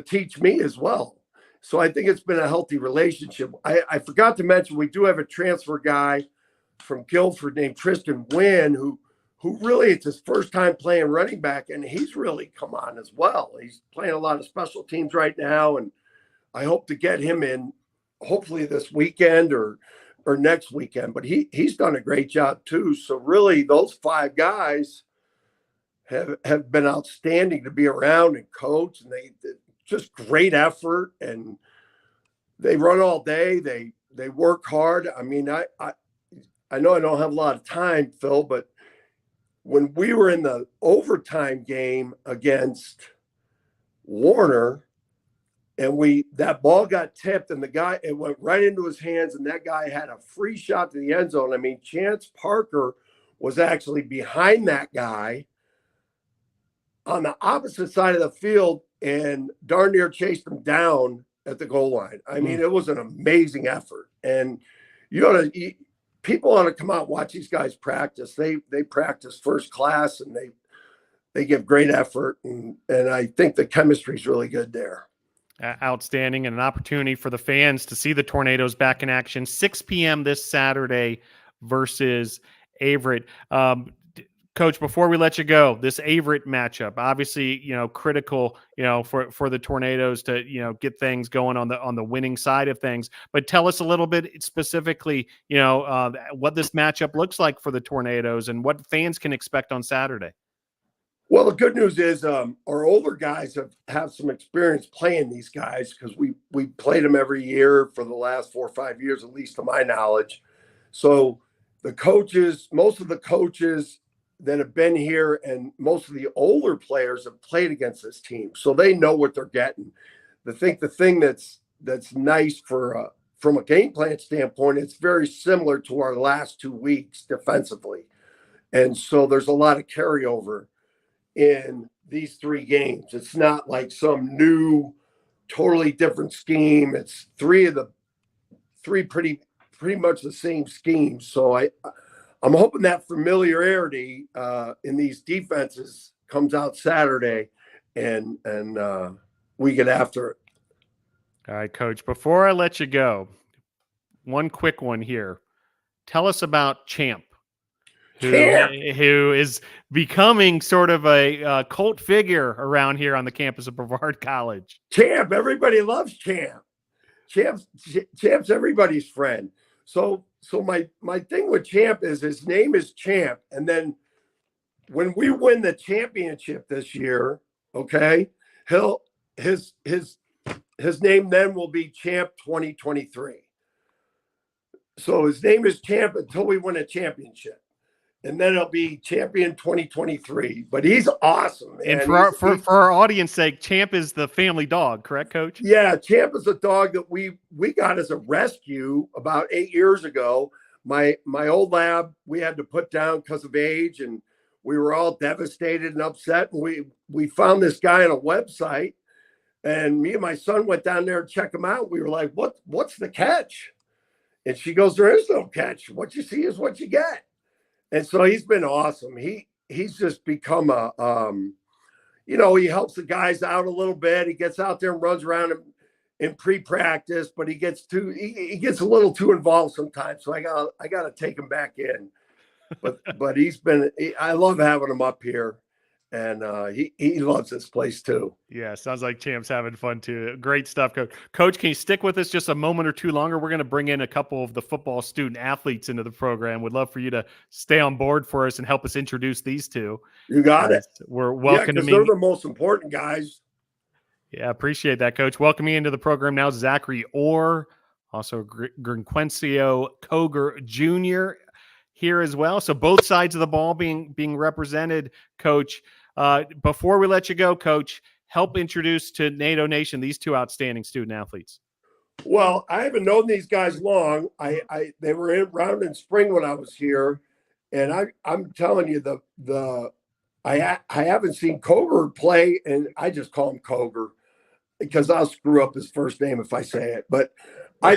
teach me as well. So I think it's been a healthy relationship. I forgot to mention, we do have a transfer guy from Guilford named Tristan Wynn, who really, it's his first time playing running back, and he's really come on as well. He's playing a lot of special teams right now, and I hope to get him in hopefully this weekend or next weekend. But he's done a great job too. So really, those 5 guys have been outstanding to be around and coach, and they just great effort, and they run all day. They work hard. I mean, I know I don't have a lot of time, Phil, but when we were in the overtime game against Warner, and that ball got tipped, and it went right into his hands, and that guy had a free shot to the end zone. I mean, Chance Parker was actually behind that guy on the opposite side of the field and darn near chased him down at the goal line. I mean, it was an amazing effort. And people ought to come out and watch these guys practice. They practice first class, and they give great effort. And I think the chemistry is really good there. Outstanding, and an opportunity for the fans to see the Tornadoes back in action. 6 p.m. this Saturday versus Averett. Coach, before we let you go, this Averett matchup, obviously, critical, for the Tornadoes to, get things going on the winning side of things. But tell us a little bit specifically, what this matchup looks like for the Tornadoes and what fans can expect on Saturday. Well, the good news is our older guys have some experience playing these guys because we played them every year for the last 4 or 5 years, at least to my knowledge. So most of the coaches that have been here and most of the older players have played against this team, so they know what they're getting. I think the thing that's nice from a game plan standpoint, it's very similar to our last 2 weeks defensively, and so there's a lot of carryover in these 3 games. It's not like some new, totally different scheme. It's three pretty much the same schemes. So I'm hoping that familiarity in these defenses comes out Saturday and we get after it. All right, Coach, before I let you go, one quick one here. Tell us about Champ, who is becoming sort of a cult figure around here on the campus of Brevard College. Champ, everybody loves Champ. Champ's everybody's friend. So my thing with Champ is his name is Champ, and then when we win the championship this year, okay, his name then will be Champ 2023. So his name is Champ until we win a championship, and then it'll be Champion 2023. But he's awesome, man. And for our audience sake, Champ is the family dog, correct, Coach? Yeah, Champ is a dog that we got as a rescue about 8 years ago. My old lab we had to put down because of age, and we were all devastated and upset. And we found this guy on a website, and me and my son went down there to check him out. We were like, what's the catch? And she goes, there is no catch. What you see is what you get. And so he's been awesome. He's just become he helps the guys out a little bit. He gets out there and runs around in pre-practice, but he gets a little too involved sometimes. So I got to take him back in. But I love having him up here, and he loves this place too. Yeah, sounds like Champ's having fun too. Great stuff, Coach. Coach, can you stick with us just a moment or two longer? We're going to bring in a couple of the football student athletes into the program. Would love for you to stay on board for us and help us introduce these two. You got it. We're welcoming. Yeah, they're the most important guys. Yeah, appreciate that, Coach. Welcoming into the program now, Zachary Orr, also Grinquencio Koger Jr. here as well. So both sides of the ball being represented, Coach. Before we let you go, Coach, help introduce to NATO Nation these two outstanding student athletes. Well, I haven't known these guys long. They were around in spring when I was here, and I'm telling you I haven't seen Koger play, and I just call him Koger because I'll screw up his first name if I say it. But I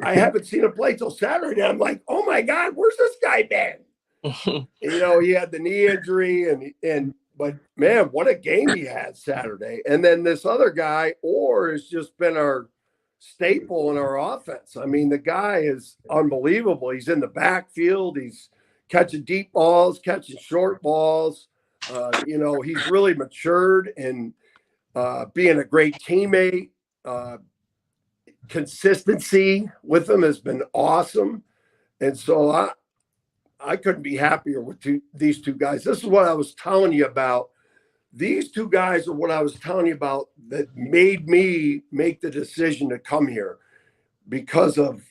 haven't seen him play till Saturday. I'm like, oh my God, where's this guy been? He had the knee injury, but man, what a game he had Saturday. And then this other guy, Orr, has just been our staple in our offense. I mean, the guy is unbelievable. He's in the backfield. He's catching deep balls, catching short balls. He's really matured and being a great teammate. Consistency with him has been awesome. And so I couldn't be happier with these two guys. This is what I was telling you about. These two guys are what I was telling you about that made me make the decision to come here because of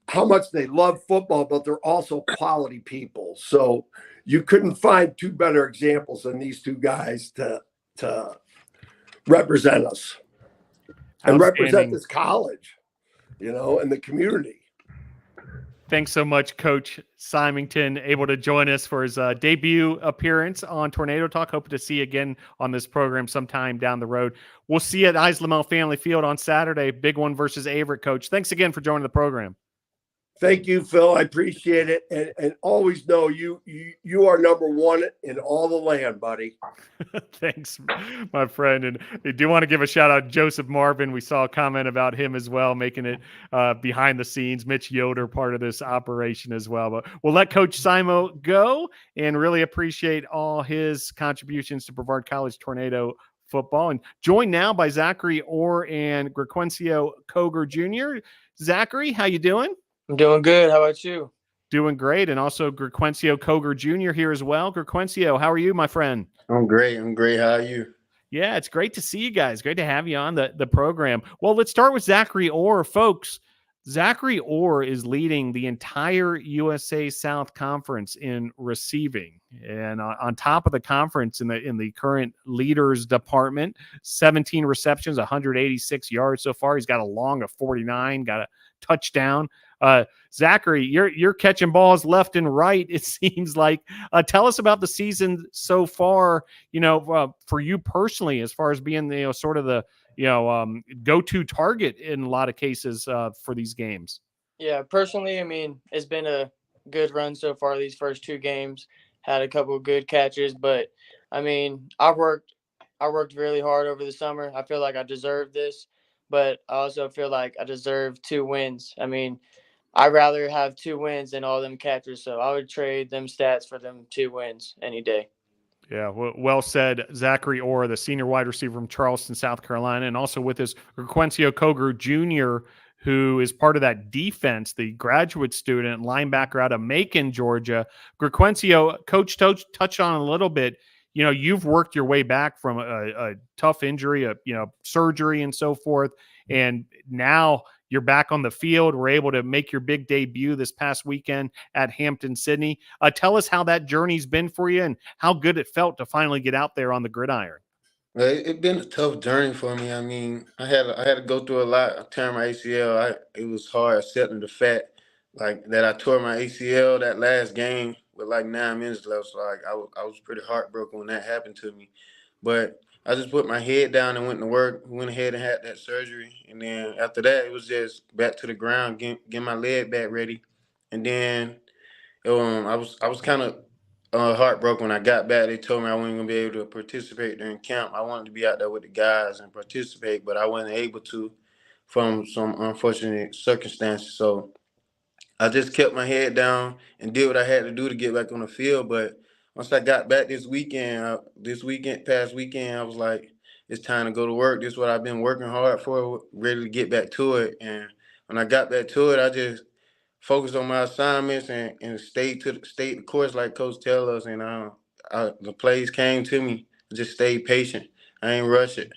how much they love football, but they're also quality people. So you couldn't find two better examples than these two guys to represent us and represent this college, and the community. Thanks so much, Coach Symington, able to join us for his debut appearance on Tornado Talk. Hope to see you again on this program sometime down the road. We'll see you at Islamel Family Field on Saturday. Big one versus Averett, Coach. Thanks again for joining the program. Thank you, Phil. I appreciate it, and always know you are number one in all the land, buddy. Thanks, my friend. And I do want to give a shout out to Joseph Marvin. We saw a comment about him as well, making it behind the scenes. Mitch Yoder, part of this operation as well. But we'll let Coach Simo go and really appreciate all his contributions to Brevard College Tornado football. And joined now by Zachary Orr and Grequencio Koger Jr. Zachary, how you doing? I'm doing good. How about you? Doing great. And also Grequencio Koger Jr. here as well. Grequencio, how are you, my friend? I'm great. How are you? Yeah, it's great to see you guys. Great to have you on the program. Well, let's start with Zachary Orr. Folks, Zachary Orr is leading the entire USA South Conference in receiving. And on top of the conference in the current leaders department, 17 receptions, 186 yards so far. He's got a long of 49, got a touchdown. Zachary, you're catching balls left and right, it seems like. Tell us about the season so far, for you personally, as far as being sort of the go-to target in a lot of cases for these games. Yeah, personally, I mean, it's been a good run so far. These first two games had a couple of good catches, but I mean, I worked really hard over the summer. I feel like I deserved this, but I also feel like I deserve 2 wins. I mean, I'd rather have 2 wins than all them catches, so I would trade them stats for them 2 wins any day. Yeah, well said, Zachary Orr, the senior wide receiver from Charleston, South Carolina, and also with us, Grequencio Koger Jr., who is part of that defense, the graduate student linebacker out of Macon, Georgia. Grequencio, Coach touched on a little bit. You've worked your way back from a tough injury, surgery and so forth, and now you're back on the field. We're able to make your big debut this past weekend at Hampton-Sydney. Tell us how that journey's been for you and how good it felt to finally get out there on the gridiron. Well, it's been a tough journey for me. I mean, I had to go through a lot. I tore my ACL. It was hard accepting the fact that I tore my ACL that last game with 9 minutes left. So I was pretty heartbroken when that happened to me. But I just put my head down and went to work. Went ahead and had that surgery, and then after that, it was just back to the ground, getting my leg back ready, and then I was kind of heartbroken when I got back. They told me I wasn't gonna be able to participate during camp. I wanted to be out there with the guys and participate, but I wasn't able to from some unfortunate circumstances. So I just kept my head down and did what I had to do to get back on the field. But once I got back past weekend, I was like, it's time to go to work. This is what I've been working hard for, ready to get back to it. And when I got back to it, I just focused on my assignments and stayed the course like Coach tell us. And the plays came to me. I just stayed patient. I ain't rush it.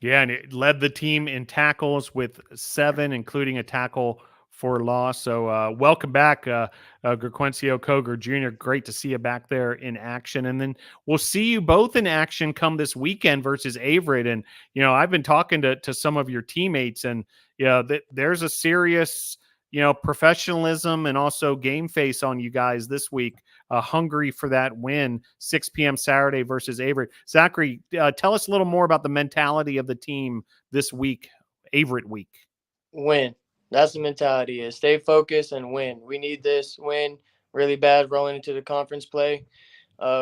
Yeah, and it led the team in tackles with 7, including a tackle for loss. So welcome back, Grequencio Koger Jr. Great to see you back there in action. And then we'll see you both in action come this weekend versus Averett. And, I've been talking to some of your teammates, and, there's a serious, professionalism and also game face on you guys this week, hungry for that win, 6 p.m. Saturday versus Averett. Zachary, tell us a little more about the mentality of the team this week, Averett week. Win. That's the mentality, is stay focused and win. We need this win really bad rolling into the conference play.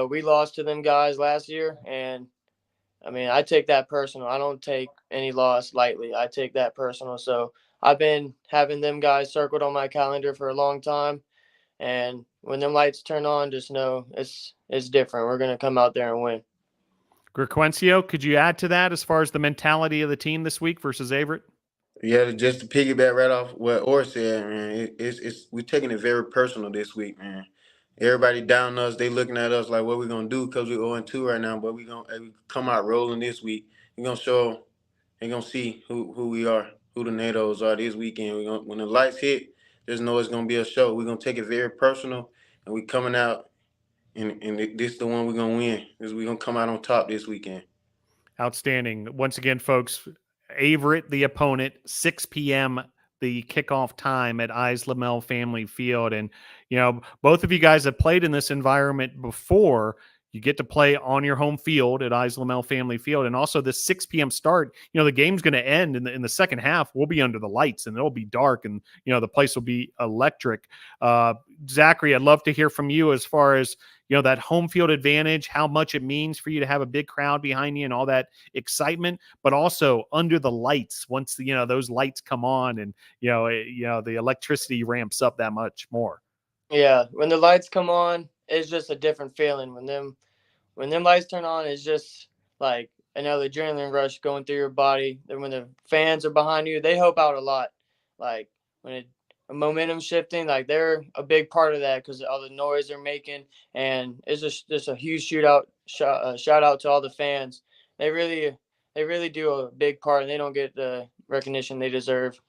We lost to them guys last year, and, I mean, I take that personal. I don't take any loss lightly. I take that personal. So I've been having them guys circled on my calendar for a long time, and when them lights turn on, just know it's different. We're going to come out there and win. Grequencio, could you add to that as far as the mentality of the team this week versus Averett? Yeah, just to piggyback right off what Orr said, man, we're taking it very personal this week, man. Everybody down us, they looking at us like what we gonna do because we're 0-2 right now, but we come out rolling this week. We're gonna show, they're gonna see who we are, who the NATOs are this weekend. When the lights hit, just know it's gonna be a show. We're gonna take it very personal, and we coming out, and this is the one we're gonna win. We're gonna come out on top this weekend. Outstanding. Once again, folks, Averett, the opponent, 6 p.m., the kickoff time at Lamel Family Field. And, both of you guys have played in this environment before. You get to play on your home field at Islamel Family Field, and also the 6 p.m. start. The game's going to end in the second half. We'll be under the lights, and it'll be dark, and the place will be electric. Zachary, I'd love to hear from you as far as that home field advantage, how much it means for you to have a big crowd behind you and all that excitement, but also under the lights. Once those lights come on, and the electricity ramps up that much more. Yeah, when the lights come on, it's just a different feeling. When them lights turn on, it's just like another adrenaline rush going through your body. Then when the fans are behind you, they help out a lot. Like when momentum shifting, like they're a big part of that because all the noise they're making, and it's just a huge shout out to all the fans. They really do a big part, and they don't get the recognition they deserve.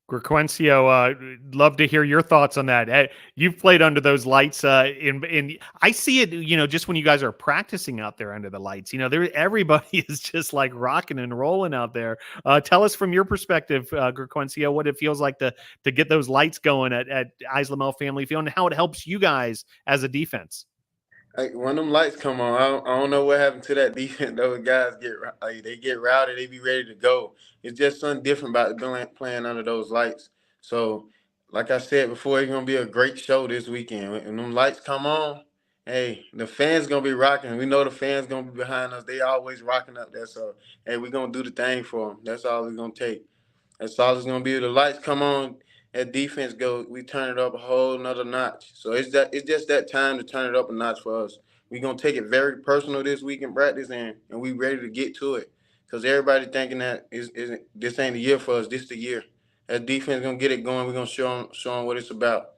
Grequencio, love to hear your thoughts on that. You've played under those lights, in I see it, just when you guys are practicing out there under the lights. Everybody is just like rocking and rolling out there. Tell us from your perspective, Grequencio, what it feels like to get those lights going at Islamel Family Field, and how it helps you guys as a defense. Like when them lights come on, I don't know what happened to that defense. Those guys they get routed, they be ready to go. It's just something different about playing under those lights. So, like I said before, it's gonna be a great show this weekend. When them lights come on, hey, the fans gonna be rocking. We know the fans gonna be behind us. They always rocking up there. So, hey, we gonna do the thing for them. That's all it's gonna take. That's all it's gonna be. The lights come on, that defense go. We turn it up a whole nother notch. So it's just that time to turn it up a notch for us. We're gonna take it very personal this week in practice, and we ready to get to it. Cause everybody thinking that this ain't the year for us. This the year. That defense gonna get it going. We're gonna show them what it's about.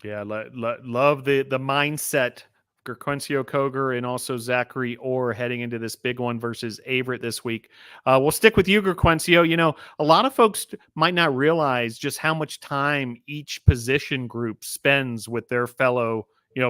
Yeah, love the mindset. Gerquencio Koger and also Zachary Orr heading into this big one versus Averett this week. We'll stick with you, Gerquencio. A lot of folks might not realize just how much time each position group spends with their fellow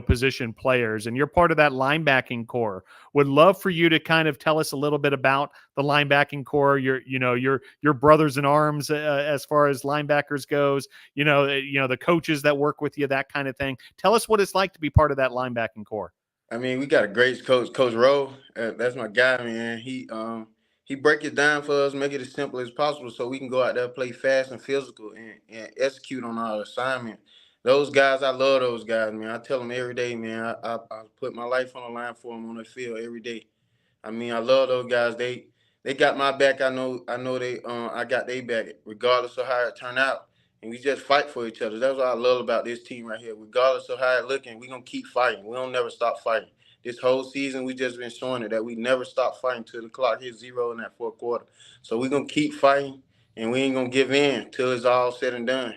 position players, and you're part of that linebacking core. Would love for you to kind of tell us a little bit about the linebacking core, your brothers in arms, as far as linebackers goes, the coaches that work with you, that kind of thing. Tell us what it's like to be part of that linebacking core. I mean, we got a great coach, Coach Rowe. That's my guy, man. He break it down for us, make it as simple as possible, so we can go out there, play fast and physical, and execute on our assignment. Those guys, I love those guys, man. I tell them every day, man. I put my life on the line for them on the field every day. I mean, I love those guys. They got my back. I know they I got their back, regardless of how it turn out. And we just fight for each other. That's what I love about this team right here. Regardless of how it looking, we're gonna keep fighting. We don't never stop fighting. This whole season, we just been showing it that we never stop fighting till the clock hits 0 in that fourth quarter. So we're gonna keep fighting, and we ain't gonna give in till it's all said and done.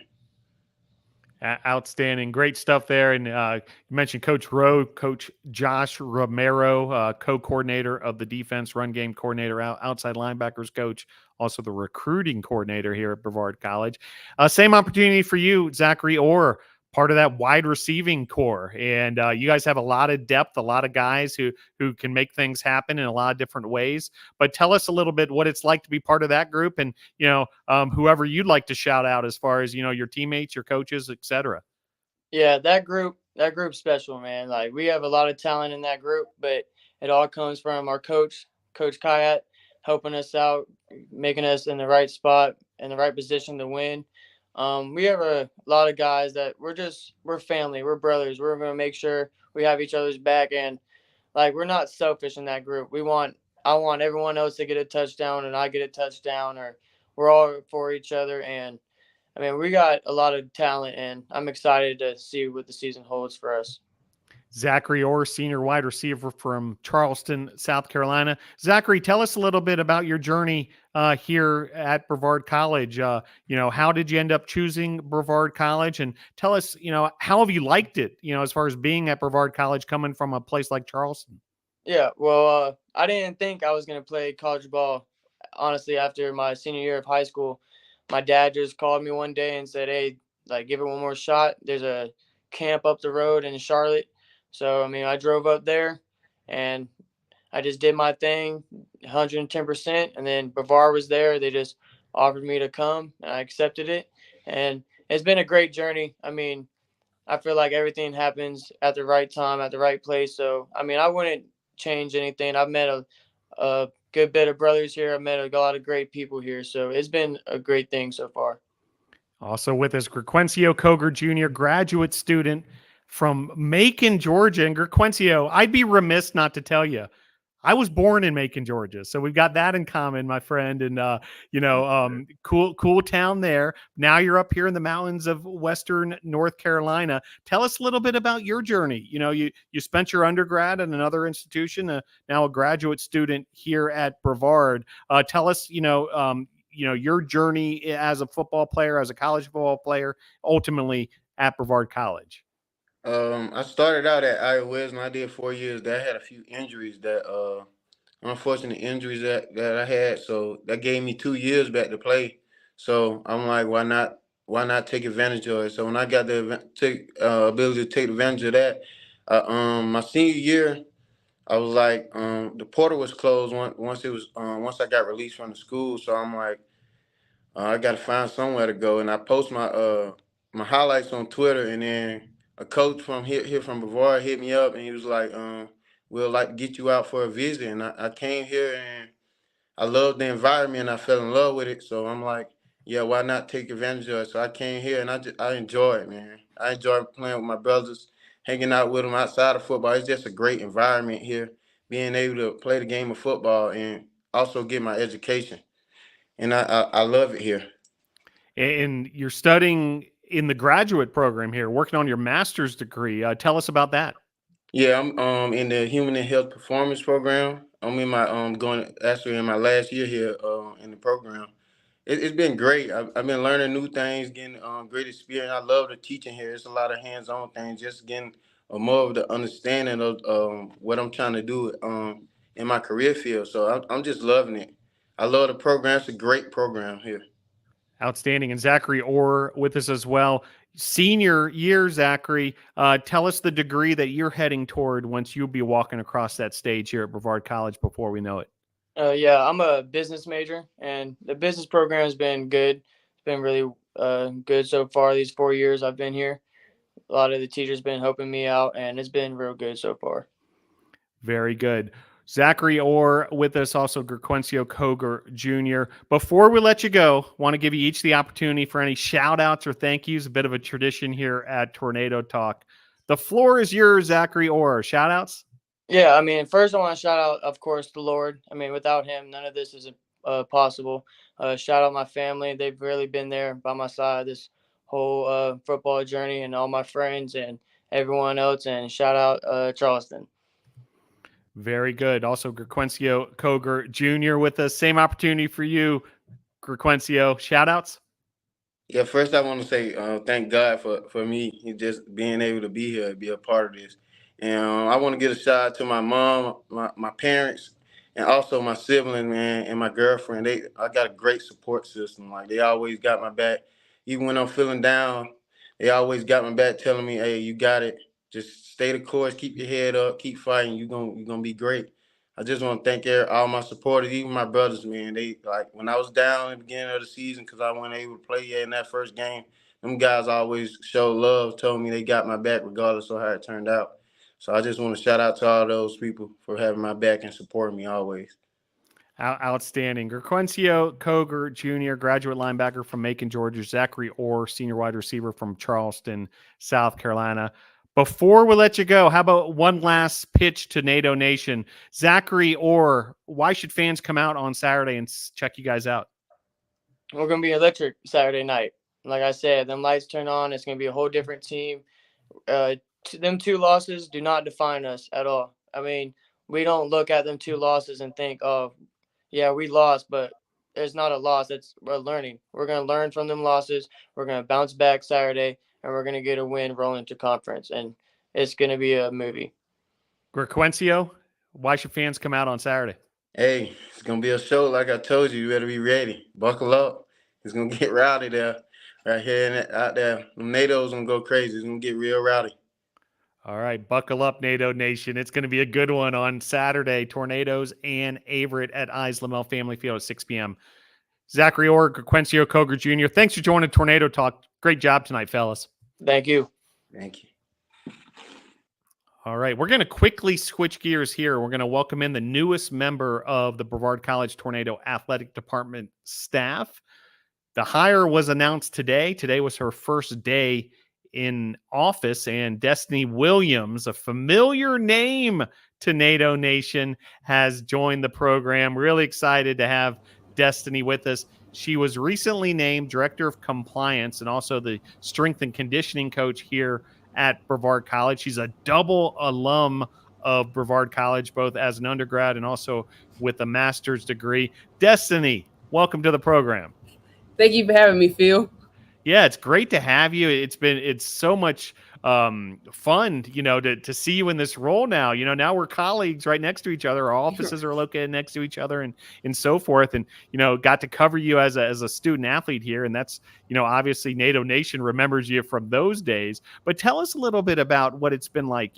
Outstanding. Great stuff there. And you mentioned Coach Rowe, Coach Josh Romero, co-coordinator of the defense, run game coordinator, outside linebackers coach, also the recruiting coordinator here at Brevard College. Same opportunity for you, Zachary Orr, part of that wide receiving core. And you guys have a lot of depth, a lot of guys who can make things happen in a lot of different ways. But tell us a little bit what it's like to be part of that group, and whoever you'd like to shout out as far as your teammates, your coaches, etc. Yeah, that group's special, man. Like we have a lot of talent in that group, but it all comes from our coach, Coach Kayat, helping us out, making us in the right spot, in the right position to win. We have a lot of guys that we're family, we're brothers. We're going to make sure we have each other's back, and like we're not selfish in that group. I want everyone else to get a touchdown, and I get a touchdown, or we're all for each other. And I mean, we got a lot of talent, and I'm excited to see what the season holds for us. Zachary Orr, senior wide receiver from Charleston, South Carolina. Zachary, tell us a little bit about your journey here at Brevard College. How did you end up choosing Brevard College? And tell us, how have you liked it, as far as being at Brevard College, coming from a place like Charleston? Yeah, well, I didn't think I was going to play college ball, honestly, after my senior year of high school. My dad just called me one day and said, hey, like, give it one more shot. There's a camp up the road in Charlotte. So, I mean, I drove up there and I just did my thing 110%. And then Brevard was there. They just offered me to come, and I accepted it. And it's been a great journey. I mean, I feel like everything happens at the right time, at the right place. So, I mean, I wouldn't change anything. I've met a good bit of brothers here. I've met a lot of great people here. So it's been a great thing so far. Also with us, Grequencio Koger Jr., graduate student from Macon, Georgia. And Grequencio, I'd be remiss not to tell you, I was born in Macon, Georgia, so we've got that in common, my friend. And cool town there. Now you're up here in the mountains of Western North Carolina. Tell us a little bit about your journey. You spent your undergrad at another institution, now a graduate student here at Brevard. Tell us, your journey as a football player, as a college football player, ultimately at Brevard College. I started out at Iowa West and I did 4 years. That I had a few injuries unfortunate injuries that I had. So that gave me 2 years back to play. So I'm like, why not take advantage of it? So when I got the ability to take advantage of that, my senior year, I was like, the portal was closed once I got released from the school. So I'm like, I got to find somewhere to go, and I post my highlights on Twitter, and then a coach from here from Brevard hit me up, and he was like, "We'd like to get you out for a visit." And I came here, and I loved the environment, and I fell in love with it. So I'm like, yeah, why not take advantage of it? So I came here, and I enjoy it, man. I enjoy playing with my brothers, hanging out with them outside of football. It's just a great environment here, being able to play the game of football and also get my education, and I love it here. And you're studying in the graduate program here, working on your master's degree. Tell us about that. Yeah, I'm in the Human and Health Performance Program. I'm in my going actually in my last year here in the program. It's been great. I've been learning new things, getting great experience. I love the teaching here. It's a lot of hands-on things, just getting more of the understanding of what I'm trying to do in my career field. So I'm just loving it. I love the program. It's a great program here. Outstanding. And Zachary Orr with us as well. Senior year, Zachary, tell us the degree that you're heading toward once you'll be walking across that stage here at Brevard College before we know it. Yeah, I'm a business major, and the business program has been good. It's been really good so far these 4 years I've been here. A lot of the teachers been helping me out, and it's been real good so far. Very good. Zachary Orr with us, also Grequencio Koger Jr. Before we let you go, want to give you each the opportunity for any shout outs or thank yous, a bit of a tradition here at Tornado Talk. The floor is yours, Zachary Orr. Shout outs? Yeah, I mean, first I want to shout out, of course, the Lord. I mean, without him, none of this is possible. Shout out my family. They've really been there by my side this whole football journey, and all my friends and everyone else. And shout out Charleston. Very good. Also, Grequencio Koger Jr. with us. Same opportunity for you, Grequencio. Shout outs? Yeah, first I want to say thank God for me just being able to be here, be a part of this. And I want to give a shout out to my mom, my parents, and also my sibling, man, and my girlfriend. I got a great support system. Like, they always got my back. Even when I'm feeling down, they always got my back, telling me, "Hey, you got it. Just stay the course, keep your head up, keep fighting. You're gonna be great." I just want to thank all my supporters, even my brothers, man. They, like, when I was down in the beginning of the season because I wasn't able to play yet in that first game, them guys always showed love, told me they got my back regardless of how it turned out. So I just want to shout out to all those people for having my back and supporting me always. Outstanding. Grequencio Koger Jr., graduate linebacker from Macon, Georgia. Zachary Orr, senior wide receiver from Charleston, South Carolina. Before we let you go, how about one last pitch to NATO Nation? Zachary Orr, why should fans come out on Saturday and check you guys out? We're going to be electric Saturday night. Like I said, them lights turn on. It's going to be a whole different team. Them 2 losses do not define us at all. I mean, we don't look at them 2 losses and think, oh, yeah, we lost, but it's not a loss. We're learning. We're going to learn from them losses. We're going to bounce back Saturday, and we're going to get a win rolling to conference, and it's going to be a movie. Grequencio, why should fans come out on Saturday? Hey, it's going to be a show. Like I told you, you better be ready. Buckle up. It's going to get rowdy there, right here and out there. The NATO's going to go crazy. It's going to get real rowdy. All right, buckle up, NATO Nation. It's going to be a good one on Saturday. Tornadoes and Averett at Islamel Family Field at 6 p.m. Zachary Orr, Grequencio Koger Jr., thanks for joining Tornado Talk. Great job tonight, fellas. Thank you. Thank you. All right, we're going to quickly switch gears here. We're going to welcome in the newest member of the Brevard College Tornado Athletic Department staff. The hire was announced today. Today was her first day in office, and Destiny Williams, a familiar name to NATO Nation, has joined the program. Really excited to have Destiny with us. She was recently named Director of Compliance and also the Strength and Conditioning Coach here at Brevard College. She's a double alum of Brevard College, both as an undergrad and also with a master's degree. Destiny, welcome to the program. Thank you for having me, Phil. Yeah, it's great to have you. It's so much fun, to see you in this role now. Now we're colleagues right next to each other. Our offices are located next to each other and so forth. And, got to cover you as a student athlete here. And that's, obviously NATO Nation remembers you from those days. But tell us a little bit about what it's been like,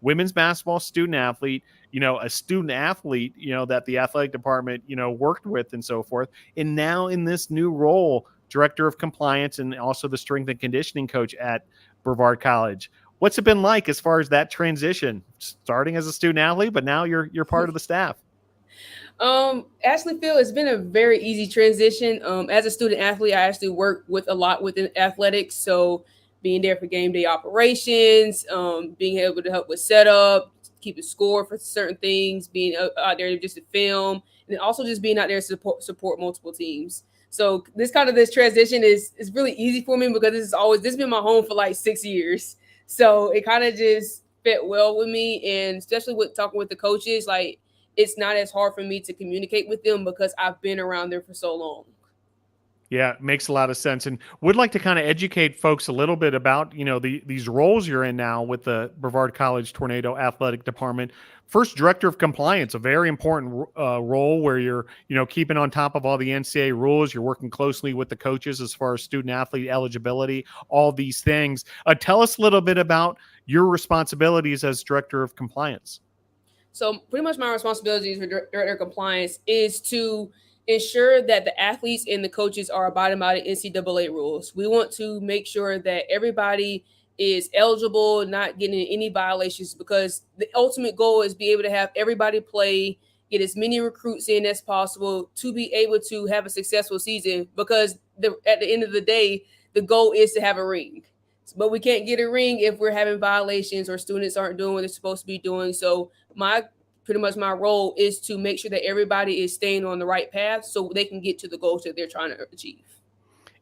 women's basketball student athlete, a student athlete, that the athletic department, worked with and so forth. And now in this new role, Director of Compliance and also the Strength and Conditioning Coach at Brevard College. What's it been like as far as that transition, starting as a student athlete, but now you're part of the staff? Actually, Phil, it's been a very easy transition. As a student athlete, I actually work with a lot within athletics. So being there for game day operations, being able to help with setup, keeping score for certain things, being out there just to film, and also just being out there to support multiple teams. So this transition is really easy for me because this has been my home for like 6 years. So it kind of just fit well with me. And especially with talking with the coaches, like it's not as hard for me to communicate with them because I've been around there for so long. Yeah, it makes a lot of sense. And would like to kind of educate folks a little bit about, these roles you're in now with the Brevard College Tornado Athletic Department. First, Director of Compliance, a very important role where you're, keeping on top of all the NCAA rules. You're working closely with the coaches as far as student athlete eligibility, all these things. Tell us a little bit about your responsibilities as Director of Compliance. So pretty much my responsibilities for Director of Compliance is to ensure that the athletes and the coaches are abiding by the NCAA rules. We want to make sure that everybody is eligible, not getting any violations, because the ultimate goal is be able to have everybody play, get as many recruits in as possible to be able to have a successful season, because at the end of the day, the goal is to have a ring. But we can't get a ring if we're having violations or students aren't doing what they're supposed to be doing. So pretty much my role is to make sure that everybody is staying on the right path so they can get to the goals that they're trying to achieve.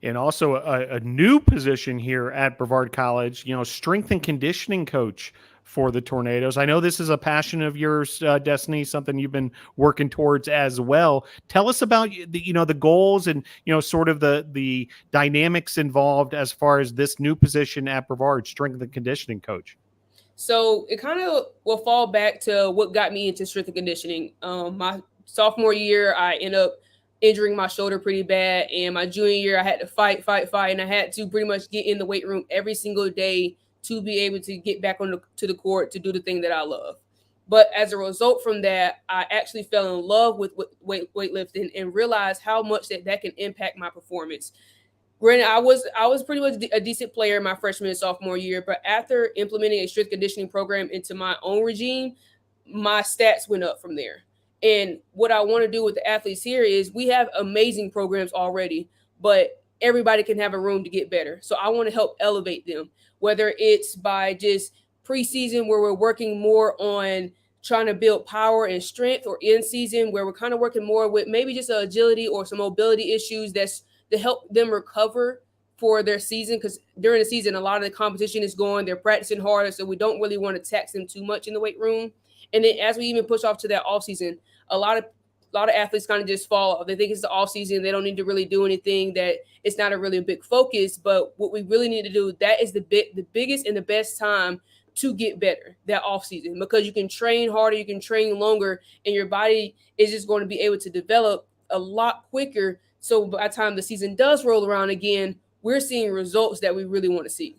And also a new position here at Brevard College, strength and conditioning coach for the Tornadoes. I know this is a passion of yours, Destiny, something you've been working towards as well. Tell us about the goals and, sort of the dynamics involved as far as this new position at Brevard, strength and conditioning coach. So it kind of will fall back to what got me into strength and conditioning. My sophomore year, I ended up injuring my shoulder pretty bad. And my junior year, I had to fight. And I had to pretty much get in the weight room every single day to be able to get back to the court to do the thing that I love. But as a result from that, I actually fell in love with weightlifting and realized how much that can impact my performance. Granted, I was pretty much a decent player my freshman and sophomore year, but after implementing a strength conditioning program into my own regime, my stats went up from there. And what I want to do with the athletes here is we have amazing programs already, but everybody can have a room to get better. So I want to help elevate them, whether it's by just preseason where we're working more on trying to build power and strength, or in season where we're kind of working more with maybe just agility or some mobility issues that's to help them recover for their season, because during the season, a lot of the competition is going, they're practicing harder, so we don't really want to tax them too much in the weight room. And then as we even push off to that off season, a lot of athletes kind of just fall off. They think it's the off season, they don't need to really do anything, that it's not a really big focus. But what we really need to do, that is the biggest and the best time to get better, that off season, because you can train harder, you can train longer, and your body is just going to be able to develop a lot quicker. So by the time the season does roll around again, we're seeing results that we really want to see.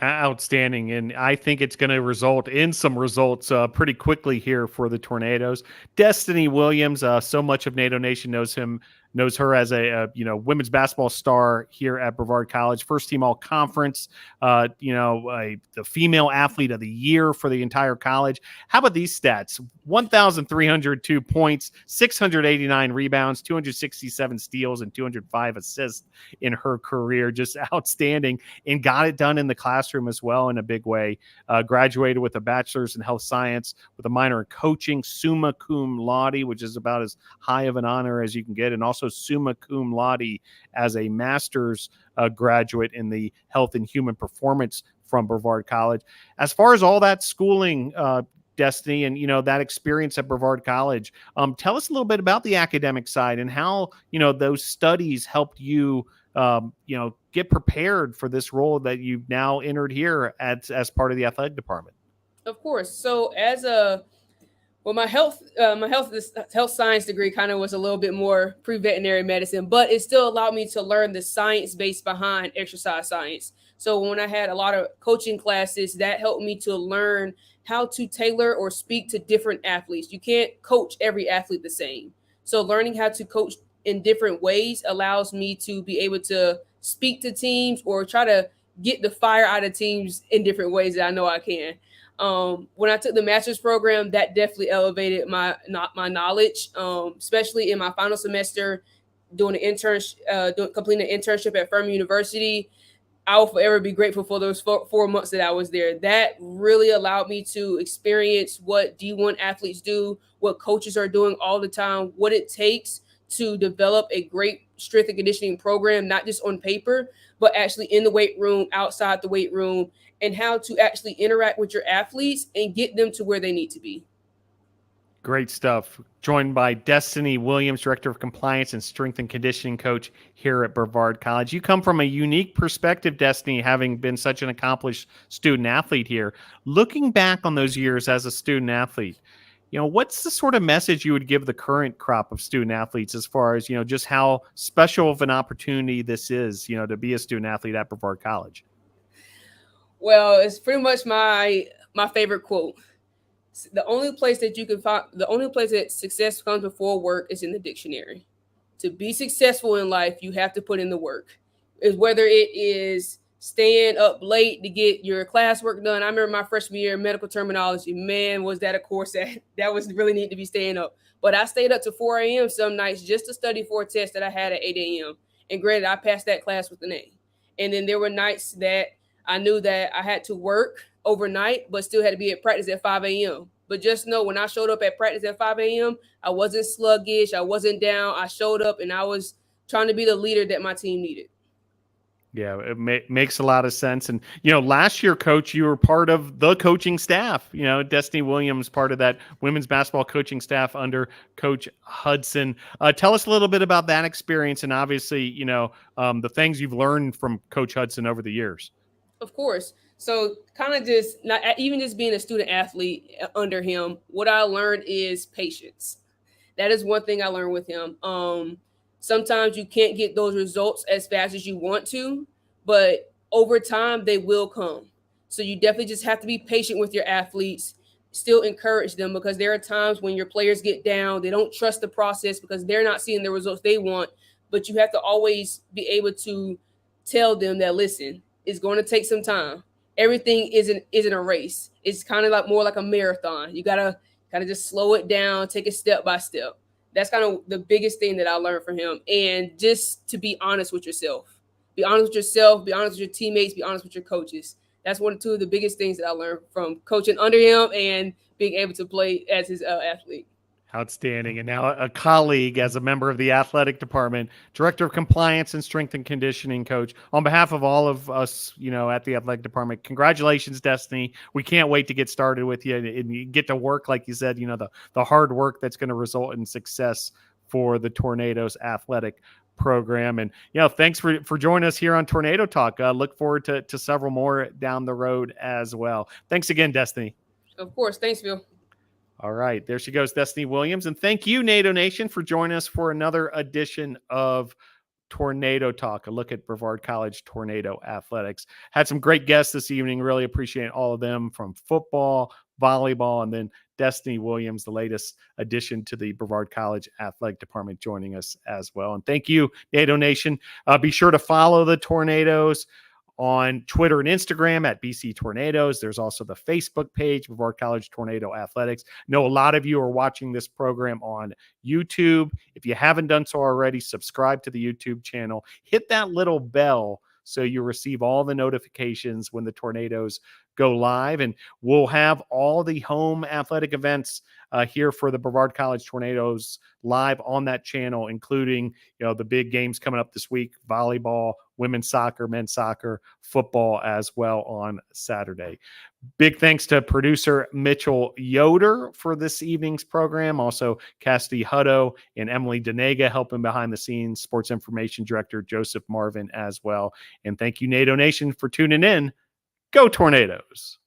Outstanding. And I think it's going to result in some results pretty quickly here for the Tornadoes. Destiny Williams, so much of NATO Nation knows knows her as a women's basketball star here at Brevard College, first team all conference, the female athlete of the year for the entire college. How about these stats? 1,302 points, 689 rebounds, 267 steals, and 205 assists in her career. Just outstanding, and got it done in the classroom as well in a big way. Graduated with a bachelor's in health science with a minor in coaching, summa cum laude, which is about as high of an honor as you can get, and also summa cum laude as a master's graduate in the health and human performance from Brevard College. As far as all that schooling, Destiny, and that experience at Brevard College, tell us a little bit about the academic side and how those studies helped you get prepared for this role that you've now entered here as part of the athletic department. Of course. So my health science degree kind of was a little bit more pre-veterinary medicine, but it still allowed me to learn the science base behind exercise science. So when I had a lot of coaching classes, that helped me to learn how to tailor or speak to different athletes. You can't coach every athlete the same. So learning how to coach in different ways allows me to be able to speak to teams or try to get the fire out of teams in different ways that I know I can. When I took the master's program, that definitely elevated my knowledge, especially in my final semester doing an completing an internship at Furman University. I will forever be grateful for those 4 months that I was there. That really allowed me to experience what D1 athletes do, what coaches are doing all the time, what it takes to develop a great strength and conditioning program, not just on paper, but actually in the weight room, outside the weight room, and how to actually interact with your athletes and get them to where they need to be. Great stuff. Joined by Destiny Williams, Director of Compliance and Strength and Conditioning Coach here at Brevard College. You come from a unique perspective, Destiny, having been such an accomplished student athlete here. Looking back on those years as a student athlete, what's the sort of message you would give the current crop of student athletes as far as, just how special of an opportunity this is, to be a student athlete at Brevard College? Well, it's pretty much my favorite quote. The only place that success comes before work is in the dictionary. To be successful in life, you have to put in the work. Whether it is staying up late to get your classwork done. I remember my freshman year in medical terminology. Man, was that a course that was really neat to be staying up. But I stayed up to 4 a.m. some nights just to study for a test that I had at 8 a.m. And granted, I passed that class with an A. And then there were nights that I knew that I had to work overnight, but still had to be at practice at 5 a.m. But just know when I showed up at practice at 5 a.m., I wasn't sluggish. I wasn't down. I showed up and I was trying to be the leader that my team needed. Yeah, it makes a lot of sense. And, last year, Coach, you were part of the coaching staff, Destiny Williams, part of that women's basketball coaching staff under Coach Hudson. Tell us a little bit about that experience and obviously, the things you've learned from Coach Hudson over the years. Of course. So kind of just not even just being a student athlete under him, what I learned is patience. That is one thing I learned with him. Sometimes you can't get those results as fast as you want to, but over time they will come. So you definitely just have to be patient with your athletes, still encourage them, because there are times when your players get down, they don't trust the process because they're not seeing the results they want, but you have to always be able to tell them that, listen, it's going to take some time. Everything isn't a race. It's kind of like more like a marathon. You got to kind of just slow it down, take it step by step. That's kind of the biggest thing that I learned from him. And just to be honest with yourself. Be honest with yourself, be honest with your teammates, be honest with your coaches. That's two of the biggest things that I learned from coaching under him and being able to play as his athlete. Outstanding. And now a colleague as a member of the athletic department, Director of Compliance and Strength and Conditioning Coach. On behalf of all of us, at the athletic department, congratulations, Destiny. We can't wait to get started with you and you get to work, like you said, the hard work that's going to result in success for the Tornadoes athletic program. And, thanks for joining us here on Tornado Talk. Look forward to several more down the road as well. Thanks again, Destiny. Of course. Thanks, Phil. All right, there she goes, Destiny Williams. And thank you, NATO Nation, for joining us for another edition of Tornado Talk, a look at Brevard College Tornado Athletics. Had some great guests this evening. Really appreciate all of them, from football, volleyball, and then Destiny Williams, the latest addition to the Brevard College Athletic Department, joining us as well. And thank you, NATO Nation. Be sure to follow the Tornadoes on Twitter and Instagram at BC Tornadoes. There's also the Facebook page, Brevard College Tornado Athletics. I know a lot of you are watching this program on YouTube. If you haven't done so already, subscribe to the YouTube channel. Hit that little bell so you receive all the notifications when the Tornadoes go live. And we'll have all the home athletic events here for the Brevard College Tornadoes live on that channel, including, the big games coming up this week: volleyball, women's soccer, men's soccer, football as well on Saturday. Big thanks to producer Mitchell Yoder for this evening's program. Also, Cassidy Hutto and Emily Denega helping behind the scenes. Sports Information Director Joseph Marvin as well. And thank you, NATO Nation, for tuning in. Go Tornadoes.